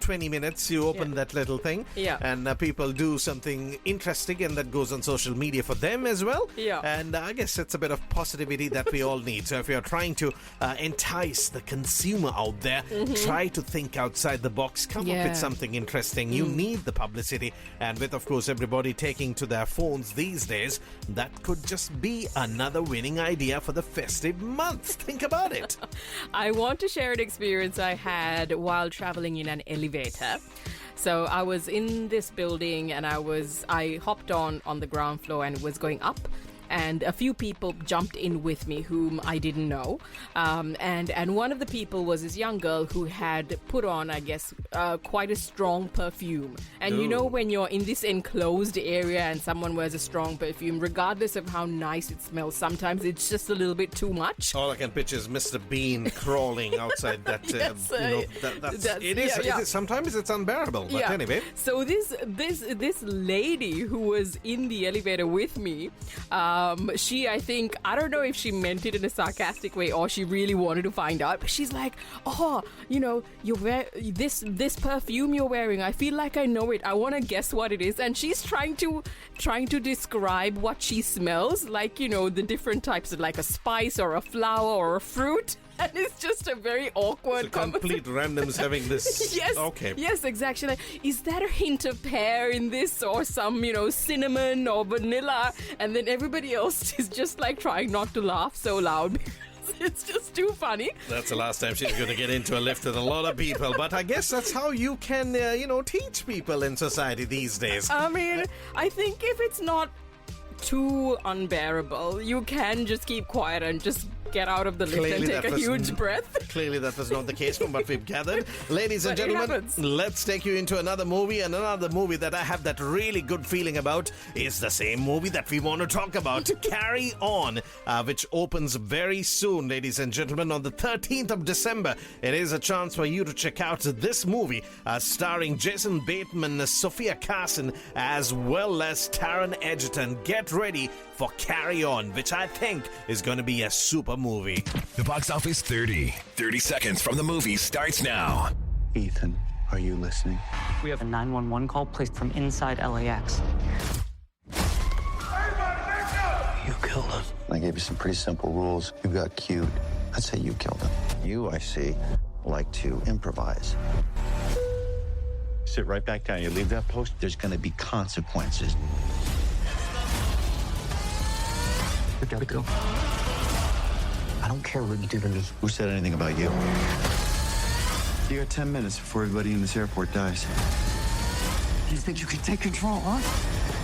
Speaker 1: 20 minutes, you open that little thing, and people do something interesting, and that goes on social media for them as well. And I guess it's a bit of positivity that we all need. So if you're trying to entice the consumer out there, try to think outside the box, come up with something interesting. You need the publicity, and with, of course, everybody taking to their phones these days, that could just be another winning idea for the festive month. Think about it.
Speaker 6: I want to share an experience I had while traveling in an elevator. So I was in this building and I hopped on the ground floor and was going up. And a few people jumped in with me whom I didn't know. And one of the people was this young girl who had put on, I guess, quite a strong perfume. And you know when you're in this enclosed area and someone wears a strong perfume, regardless of how nice it smells, sometimes it's just a little bit too much.
Speaker 1: All I can picture is Mr. Bean crawling outside that. It is. Sometimes it's unbearable. But anyway.
Speaker 6: So this lady who was in the elevator with me, she, I think, I don't know if she meant it in a sarcastic way or she really wanted to find out, but she's like, you wear this perfume you're wearing, I feel like I know it, I want to guess what it is. And she's trying to describe what she smells like, the different types of, like a spice or a flower or a fruit. And it's just a very awkward
Speaker 1: complete randoms having this.
Speaker 6: Yes.
Speaker 1: Okay.
Speaker 6: Yes, exactly. Like, is there a hint of pear in this or some, cinnamon or vanilla? And then everybody else is just like trying not to laugh so loud because it's just too funny.
Speaker 1: That's the last time she's going to get into a lift with a lot of people. But I guess that's how you can, teach people in society these days.
Speaker 6: I mean, I think if it's not too unbearable, you can just keep quiet and just get out of the lift and take a huge breath.
Speaker 1: Clearly that was not the case from what we've gathered. Ladies and gentlemen, let's take you into another movie. And another movie that I have that really good feeling about is the same movie that we want to talk about, Carry On, which opens very soon, ladies and gentlemen, on the 13th of December. It is a chance for you to check out this movie starring Jason Bateman, Sophia Carson, as well as Taron Egerton. Get ready for Carry On, which I think is going to be a super movie.
Speaker 4: The box office 30 seconds from the movie starts now.
Speaker 7: Ethan, are you listening?
Speaker 8: We have a 911 call placed from inside LAX.
Speaker 7: You killed him. I gave you some pretty simple rules. You got cute. I'd say you killed him. You, I see, like to improvise. Sit right back down. You leave that post, there's going to be consequences.
Speaker 8: We gotta go. I don't care what you do to me.
Speaker 7: Who said anything about you? You got 10 minutes before everybody in this airport dies.
Speaker 8: You think you can take control, huh?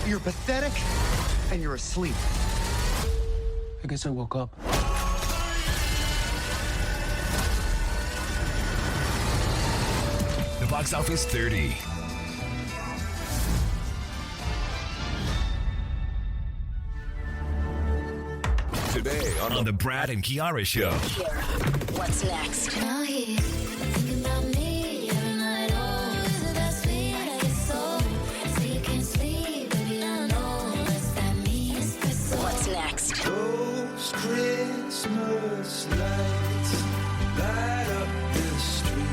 Speaker 7: You're pathetic, and you're asleep.
Speaker 8: I guess I woke up.
Speaker 4: Box Office 30. Today on the Brad and Kiara Show.
Speaker 10: Kiara, what's next? What's next?
Speaker 13: Those Christmas lights light up the street.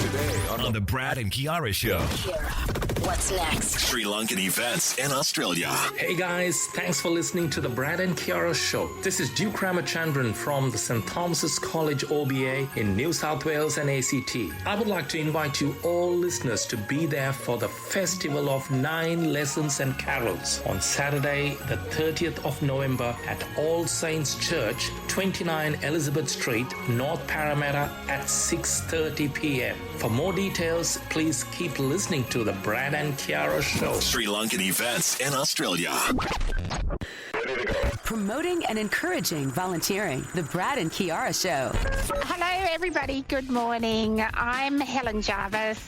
Speaker 4: Today on the Brad and Kiara Show.
Speaker 10: Kiara, what's next?
Speaker 4: Sri Lankan events in Australia.
Speaker 9: Hey guys, thanks for listening to the Brad and Kiara Show. This is Duke Ramachandran from the St. Thomas's College OBA in New South Wales and ACT. I would like to invite you all listeners to be there for the Festival of 9 Lessons and Carols on Saturday, the 30th of November at All Saints Church, 29 Elizabeth Street, North Parramatta at 6:30 p.m. For more details, please keep listening to the Brad and Kiara Show.
Speaker 4: Sri Lankan events in Australia.
Speaker 10: Promoting and encouraging volunteering. The Brad and Kiara Show.
Speaker 11: Hello, everybody. Good morning. I'm Helen Jarvis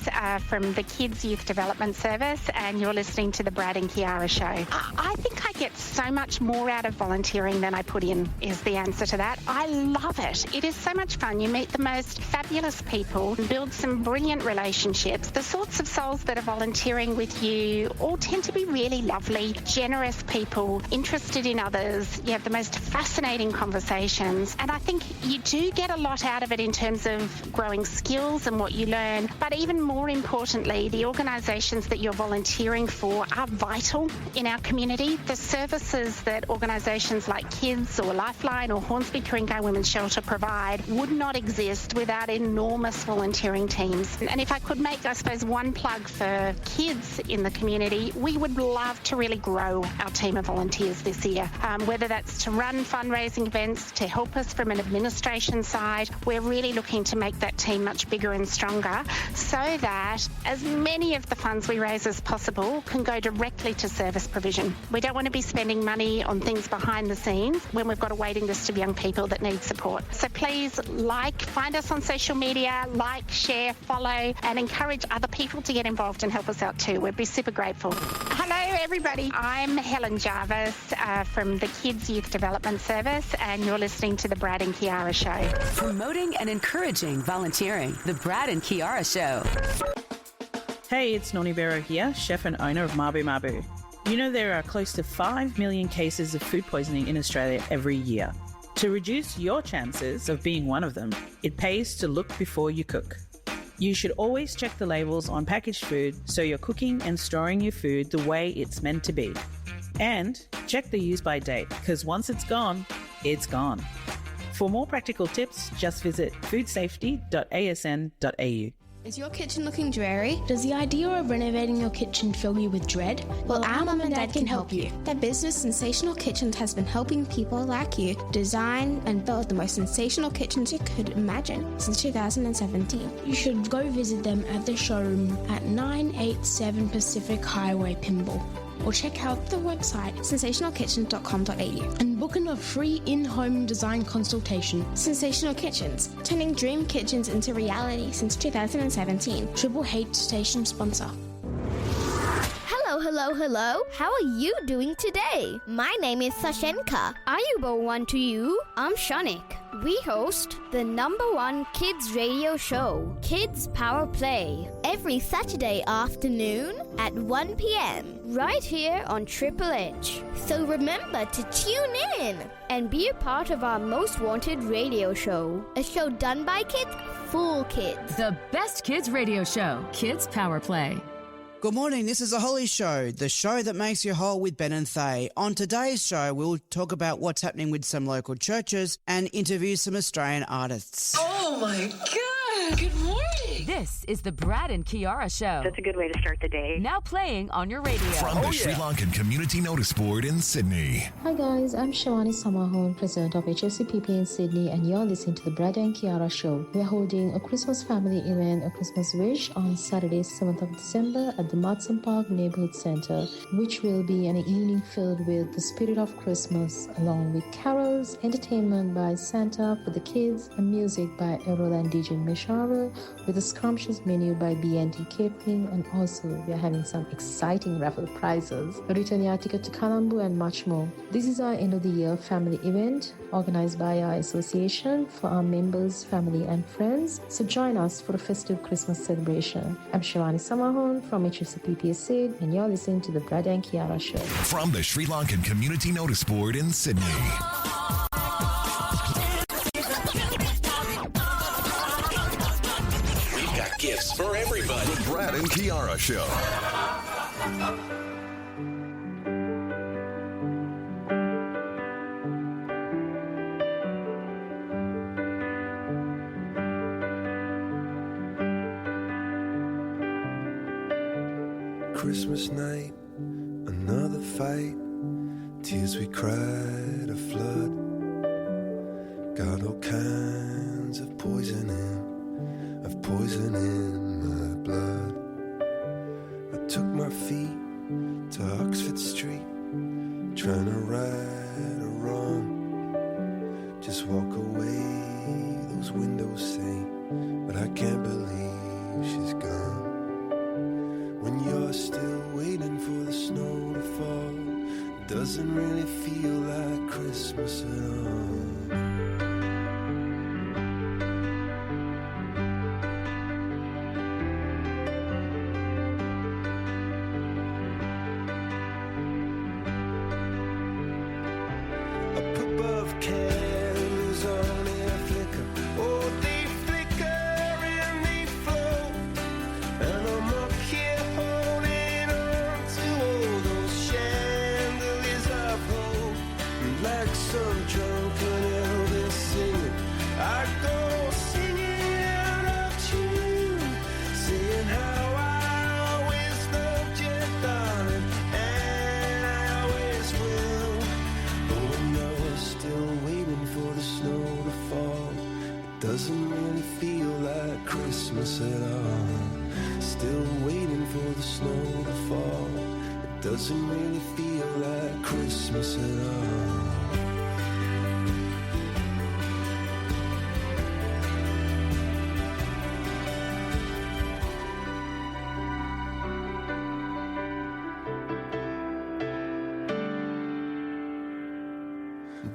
Speaker 11: from the Kids Youth Development Service, and you're listening to the Brad and Kiara Show. I think I get so much more out of volunteering than I put in, is the answer to that. I love it. It is so much fun. You meet the most fabulous people, build some brilliant relationships. The sorts of souls that are volunteering with you all tend to be really lovely, generous people, interested in others. You have the most fascinating conversations, and I think you do get a lot out of it in terms of growing skills and what you learn. But even more importantly, the organisations that you're volunteering for are vital in our community. The services that organisations like Kids or Lifeline or Hornsby Ku-ring-gai Women's Shelter provide would not exist without enormous volunteering teams. And if I could make, I suppose, one plug for kids in the community, we would love to really grow our team of volunteers this year, whether that's to run fundraising events, to help us from an administration side. We're really looking to make that team much bigger and stronger so that as many of the funds we raise as possible can go directly to service provision. We don't want to be spending money on things behind the scenes when we've got a waiting list of young people that need support. So please find us on social media, share, follow, and encourage other people to get involved and help us out too. We'd be super grateful. Hello, everybody. I'm Helen Jarvis from the Kids Youth Development Service, and you're listening to the Brad and Kiara Show.
Speaker 10: Promoting and encouraging volunteering. The Brad and Kiara Show.
Speaker 14: Hey, it's Noni Bero here, chef and owner of Mabu Mabu. You know there are close to 5 million cases of food poisoning in Australia every year. To reduce your chances of being one of them, it pays to look before you cook. You should always check the labels on packaged food so you're cooking and storing your food the way it's meant to be. And check the use by date, because once it's gone, it's gone. For more practical tips, just visit foodsafety.asn.au.
Speaker 20: Is your kitchen looking dreary? Does the idea of renovating your kitchen fill you with dread? Well, our mum and dad can help you. Their business, Sensational Kitchens, has been helping people like you design and build the most sensational kitchens you could imagine since 2017. You should go visit them at the showroom at 987 Pacific Highway, Pymble. Or check out the website sensationalkitchen.com.au and book in a free in-home design consultation. Sensational Kitchens, turning dream kitchens into reality since 2017. Triple H station sponsor.
Speaker 22: Hello. How are you doing today? My name is Sashenka. Ayubowan to you. I'm Shanik. We host the #1 kids radio show, Kids Power Play, every Saturday afternoon at 1 p.m. right here on Triple H. So remember to tune in and be a part of our most wanted radio show, a show done by kids for kids.
Speaker 12: The best kids radio show, Kids Power Play.
Speaker 23: Good morning, this is The Holly Show, the show that makes you whole with Ben and Thay. On today's show, we'll talk about what's happening with some local churches and interview some Australian artists.
Speaker 12: Oh my God! Good morning! This is the Brad and Kiara Show.
Speaker 27: That's a good way to start the day.
Speaker 12: Now playing on your radio.
Speaker 4: From the Sri Lankan Community Notice Board in Sydney.
Speaker 28: Hi guys, I'm Shawani Samahon, President of HSCPP in Sydney, and you're listening to the Brad and Kiara Show. We're holding a Christmas family event, a Christmas Wish, on Saturday, 7th of December at the Mudson Park Neighborhood Centre, which will be an evening filled with the spirit of Christmas, along with carols, entertainment by Santa for the kids, and music by Errol and DJ Meshara, with a scrumptious menu by B&T Catering, and also we are having some exciting raffle prizes, a return air ticket to Colombo, and much more. This is our end of the year family event organized by our association for our members, family and friends. So join us for a festive Christmas celebration. I'm Shivani Samahon from HFCPPA Sid, and you're listening to the Brad and Kiara Show.
Speaker 4: From the Sri Lankan Community Notice Board in Sydney. We've got gifts for everybody. The Brad and Kiara Show.
Speaker 13: Christmas night, another fight. Tears we cried, a flood. Got all kinds of poison in my blood. I took my feet to Oxford Street, trying to right a wrong. Just walk away, those windows say, but I can't believe she's gone. When you're still waiting for the snow to fall, it doesn't really feel like Christmas at all. A pup of candles on air flicker. Oh, they flicker and they float. And I'm up here holding on to all those chandeliers of hope. And like some drunken Elvis singing, I go singing out of tune, saying how I always loved you, darling, and I always will. But when you're still waiting for the snow to fall, it doesn't really feel like Christmas at all. Still waiting for the snow to fall, it doesn't really feel like Christmas at all.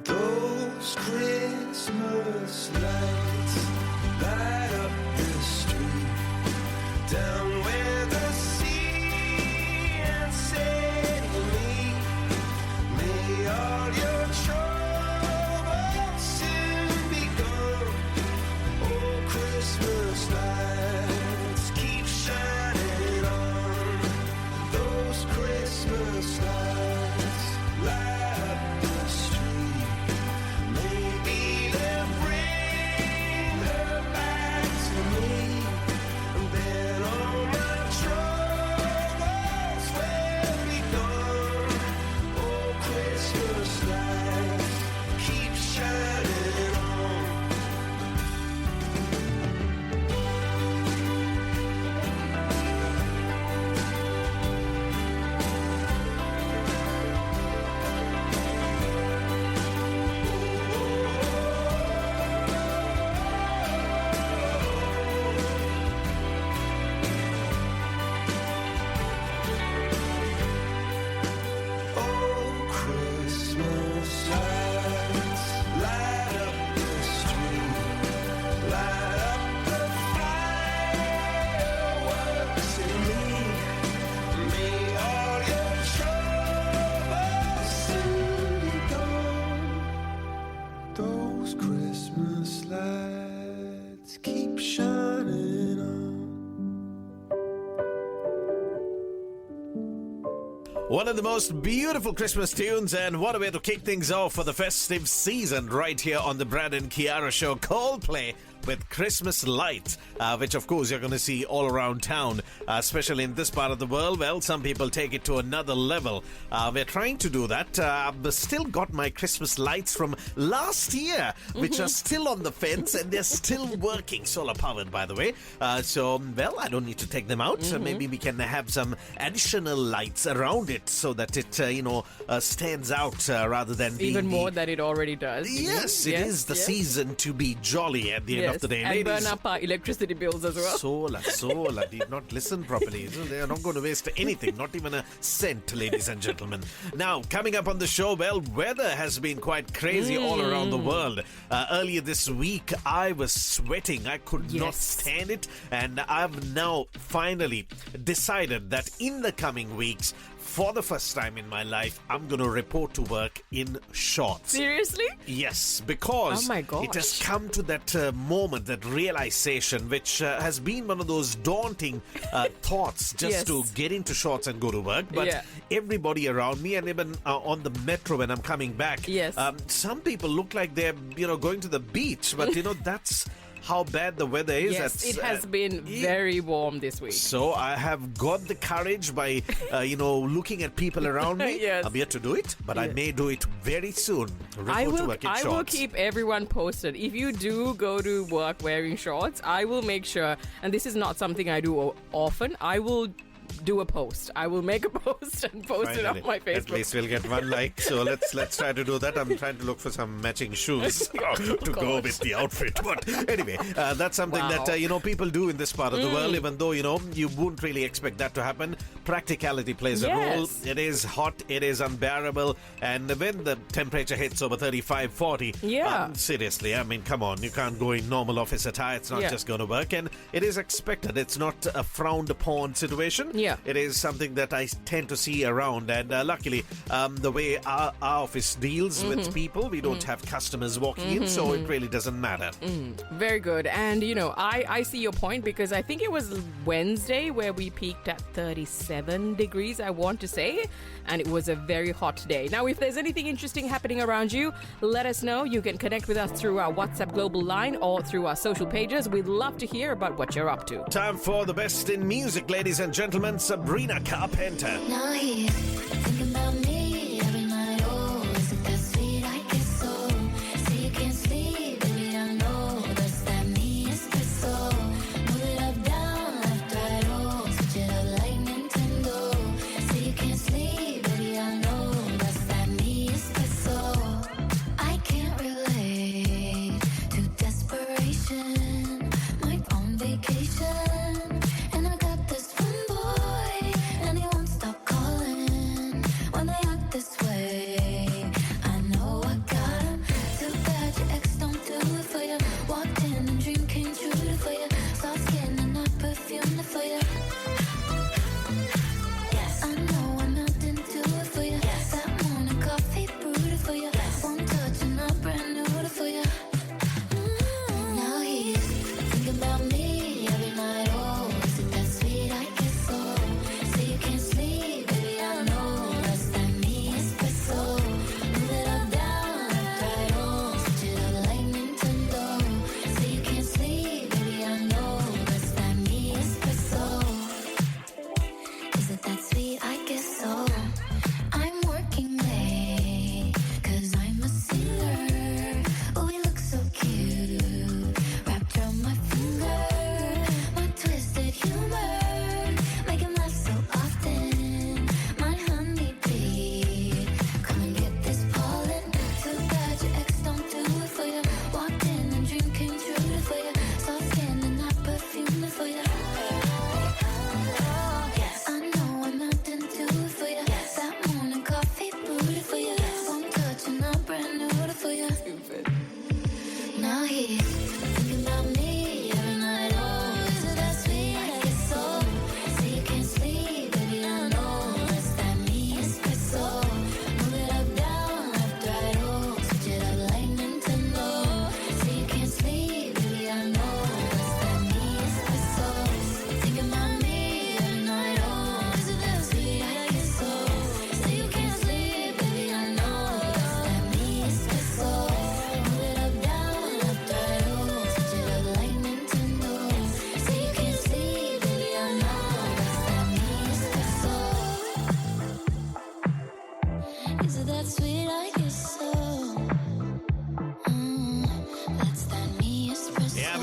Speaker 13: Those Christmas lights light up the street, down where the sea and sailing meet. May all your troubles soon be gone. Oh, Christmas lights keep shining on. Those Christmas lights light up the street. Maybe they'll bring her back to me, and then all my troubles will be gone. Oh, Christmas lights keep shining on. Oh, Christmas lights light up the street, light up the fireworks in me. May all your troubles soon be gone. Those Christmas lights keep shining on.
Speaker 1: One of the most beautiful Christmas tunes, and what a way to kick things off for the festive season right here on the Brad and Kiara Show. Coldplay with Christmas Lights, which of course you're going to see all around town, especially in this part of the world. Well, some people take it to another level. We're trying to do that. I've still got my Christmas lights from last year, which are still on the fence, and they're still working, solar powered, by the way. So, well, I don't need to take them out. Maybe we can have some additional lights around it so that it, stands out rather than being
Speaker 6: even more than it already does.
Speaker 1: Yes, it is the season to be jolly at the end of of the day.
Speaker 6: And
Speaker 1: Ladies,
Speaker 6: burn up our electricity bills as well.
Speaker 1: Sola did not listen properly. They are not going to waste anything, not even a cent, ladies and gentlemen. Now, coming up on the show, well, weather has been quite crazy all around the world. Earlier this week, I was sweating. I could not stand it. And I've now finally decided that in the coming weeks, for the first time in my life, I'm going to report to work in shorts.
Speaker 6: Seriously?
Speaker 1: Yes, because
Speaker 6: oh my gosh.
Speaker 1: it has come to that moment, that realization, which has been one of those daunting thoughts just to get into shorts and go to work. But everybody around me, and even on the metro when I'm coming back, some people look like they're going to the beach, but that's how bad the weather is.
Speaker 6: Yes, it has been very warm this week.
Speaker 1: So I have got the courage by, looking at people around me.
Speaker 6: Yes.
Speaker 1: I'm yet to do it, but I may do it very soon.
Speaker 6: I will keep everyone posted. If you do go to work wearing shorts, I will make sure, and this is not something I do often, I will do a post. I will make a post and post it on my Facebook.
Speaker 1: At least we'll get one like. So let's try to do that. I'm trying to look for some matching shoes to go with the outfit. But anyway, that's something that people do in this part of the world. Even though you wouldn't really expect that to happen. Practicality plays a role. It is hot. It is unbearable. And when the temperature hits over 35, 40, seriously, I mean, come on, you can't go in normal office attire. It's not just going to work. And it is expected. It's not a frowned upon situation.
Speaker 6: Yeah.
Speaker 1: It is something that I tend to see around, and luckily, the way our office deals with people, we don't have customers walking in, so it really doesn't matter.
Speaker 6: Very good. And, I see your point, because I think it was Wednesday where we peaked at 37 degrees, I want to say, and it was a very hot day. Now, if there's anything interesting happening around you, let us know. You can connect with us through our WhatsApp global line or through our social pages. We'd love to hear about what you're up to.
Speaker 1: Time for the best in music, ladies and gentlemen. Sabrina Carpenter.
Speaker 15: Now he's thinking about me every night. Oh, is it that sweet? I guess so. See, you can't sleep, baby. I know that's that me espresso. Move it up, down, left, right. Oh, switch it up like Nintendo. See, you can't sleep, baby. I know that's that me espresso. I can't relate to desperation. My own vacation.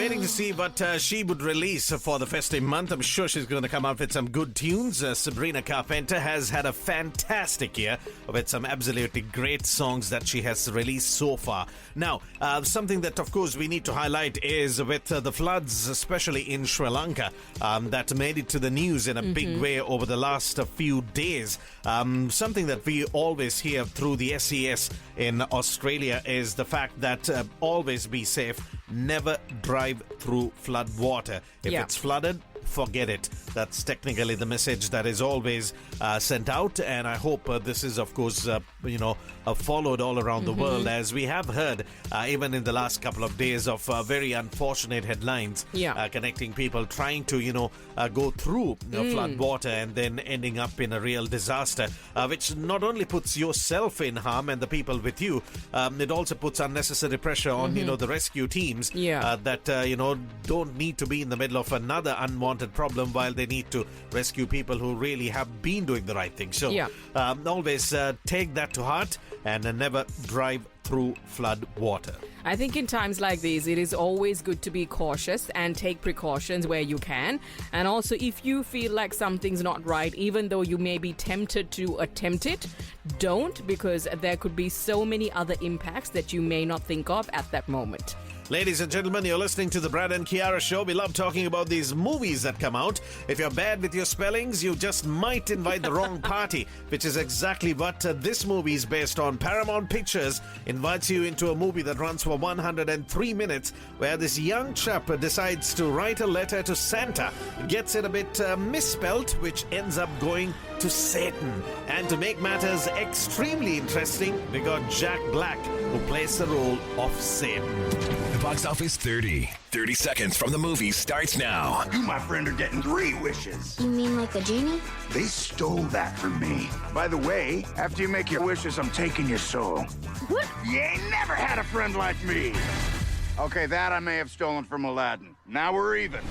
Speaker 1: waiting to see what she would release for the festive month. I'm sure she's going to come out with some good tunes. Sabrina Carpenter has had a fantastic year with some absolutely great songs that she has released so far. Now, something that, of course, we need to highlight is with the floods, especially in Sri Lanka, that made it to the news in a big way over the last few days. Something that we always hear through the SES in Australia is the fact that always be safe. Never drive through flood water. If it's flooded, forget it. That's technically the message that is always sent out, and I hope this is, of course, followed all around the world, as we have heard even in the last couple of days of very unfortunate headlines connecting people trying to, go through flood water and then ending up in a real disaster, which not only puts yourself in harm and the people with you, it also puts unnecessary pressure on, the rescue teams that, don't need to be in the middle of another unwanted problem while they need to rescue people who really have been doing the right thing. So always take that to heart and never drive through flood water.
Speaker 6: I think in times like these, it is always good to be cautious and take precautions where you can. And also, if you feel like something's not right, even though you may be tempted to attempt it, don't, because there could be so many other impacts that you may not think of at that moment.
Speaker 1: Ladies and gentlemen, you're listening to the Brad and Kiara Show. We love talking about these movies that come out. If you're bad with your spellings, you just might invite the wrong party, which is exactly what this movie is based on. Paramount Pictures invites you into a movie that runs for 103 minutes, where this young chap decides to write a letter to Santa, gets it a bit misspelt, which ends up going to Satan. And to make matters extremely interesting, we got Jack Black, who plays the role of Satan.
Speaker 4: The Box Office 30 seconds from the movie starts now.
Speaker 2: You, my friend, are getting 3 wishes.
Speaker 22: You mean like a genie?
Speaker 2: They stole that from me. By the way, after you make your wishes, I'm taking your soul.
Speaker 22: What?
Speaker 2: You ain't never had a friend like me. Okay, that I may have stolen from Aladdin. Now we're even.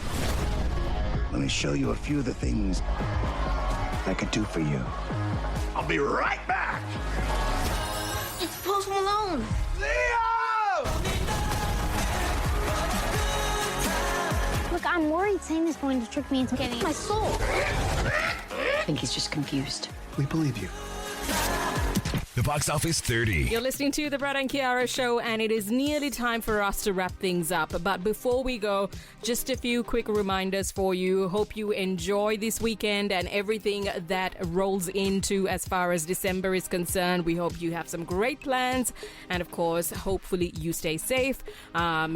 Speaker 2: Let me show you a few of the things I could do for you. I'll be right back.
Speaker 22: It's Post Malone. Look, I'm worried Santa's going to trick me into getting my soul.
Speaker 10: I think he's just confused.
Speaker 2: We believe you.
Speaker 4: The Box Office 30.
Speaker 6: You're listening to the Brad and Kiara Show, and it is nearly time for us to wrap things up. But before we go, just a few quick reminders for you. Hope you enjoy this weekend and everything that rolls into as far as December is concerned. We hope you have some great plans, and of course, hopefully you stay safe.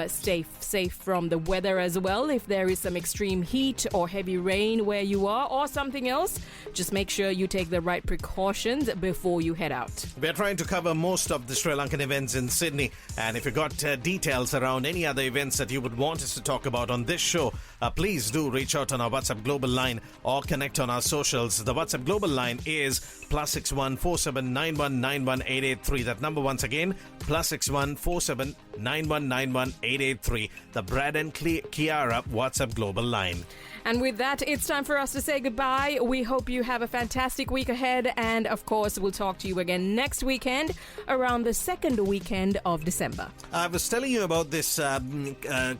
Speaker 6: Stay safe from the weather as well. If there is some extreme heat or heavy rain where you are, or something else, just make sure you take the right precautions before you head out.
Speaker 1: We're trying to cover most of the Sri Lankan events in Sydney, and if you've got details around any other events that you would want us to talk about on this show, please do reach out on our WhatsApp Global line or connect on our socials. The WhatsApp Global line is +61 47 91 91 883. That number once again, +61 47 91 91 883. The Brad and Kiara WhatsApp Global line.
Speaker 6: And with that, it's time for us to say goodbye. We hope you have a fantastic week ahead. And of course, we'll talk to you again next weekend around the second weekend of December.
Speaker 1: I was telling you about this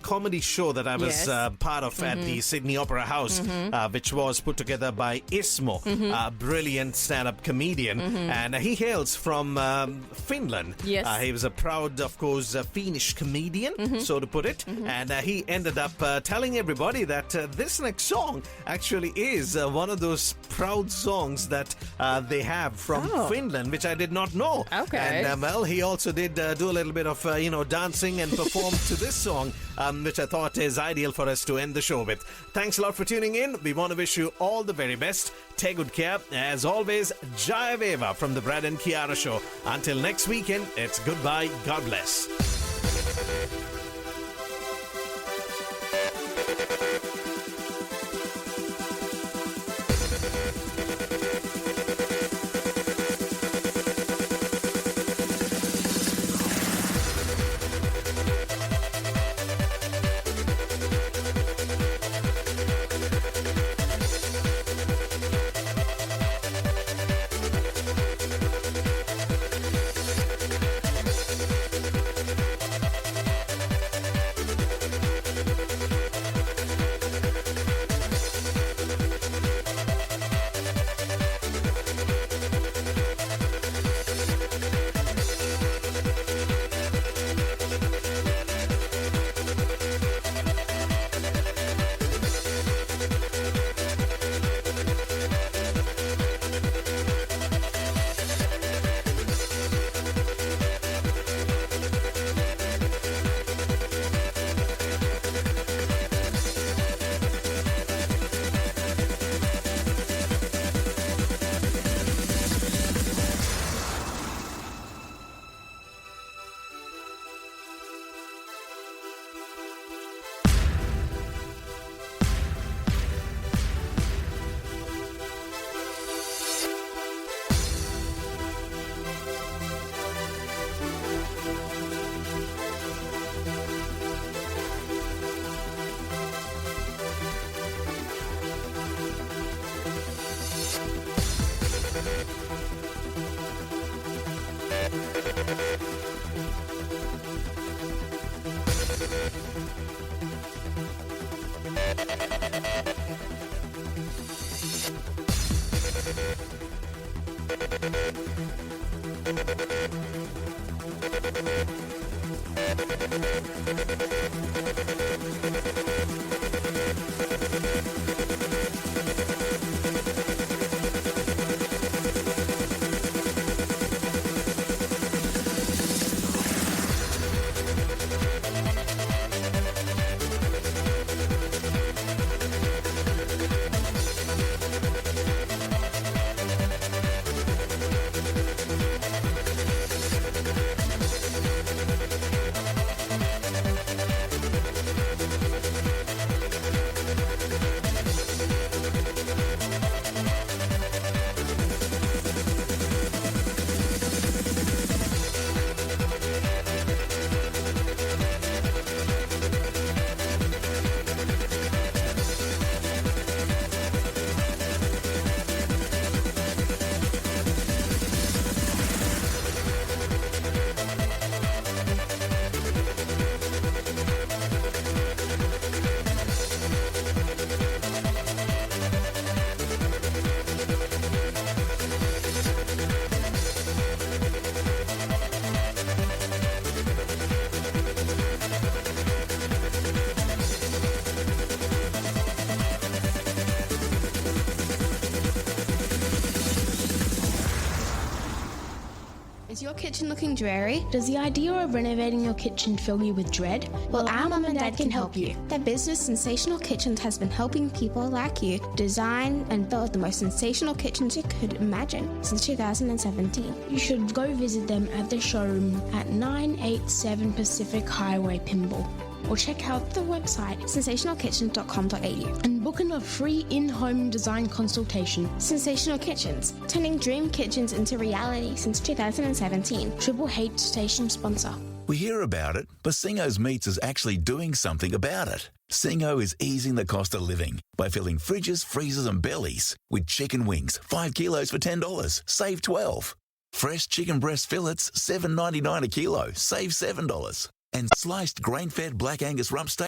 Speaker 1: comedy show that I was part of at the Sydney Opera House, which was put together by Ismo, a brilliant stand-up comedian. And he hails from Finland.
Speaker 6: Yes.
Speaker 1: He was a proud, of course, Finnish comedian, so to put it. And he ended up telling everybody that this next song actually is one of those proud songs that they have from Finland, which I did not know.
Speaker 6: Okay.
Speaker 1: And well, he also did do a little bit of dancing and perform to this song, which I thought is ideal for us to end the show with. Thanks a lot for tuning in. We want to wish you all the very best. Take good care. As always, Jaya Veva from the Brad and Kiara Show. Until next weekend, it's goodbye. God bless.
Speaker 20: Is your kitchen looking dreary? Does the idea of renovating your kitchen fill you with dread? Well, our mum and dad can help you. Their business, Sensational Kitchens, has been helping people like you design and build the most sensational kitchens you could imagine since 2017. You should go visit them at their showroom at 987 Pacific Highway, Pymble, or check out the website sensationalkitchens.com.au and book in a free in-home design consultation. Sensational Kitchens, turning dream kitchens into reality since 2017. Triple H station sponsor.
Speaker 16: We hear about it, but Singo's Meats is actually doing something about it. Singo is easing the cost of living by filling fridges, freezers and bellies with chicken wings, 5 kilos for $10, save $12. Fresh chicken breast fillets, $7.99 a kilo, save $7. And sliced grain-fed Black Angus rump steak,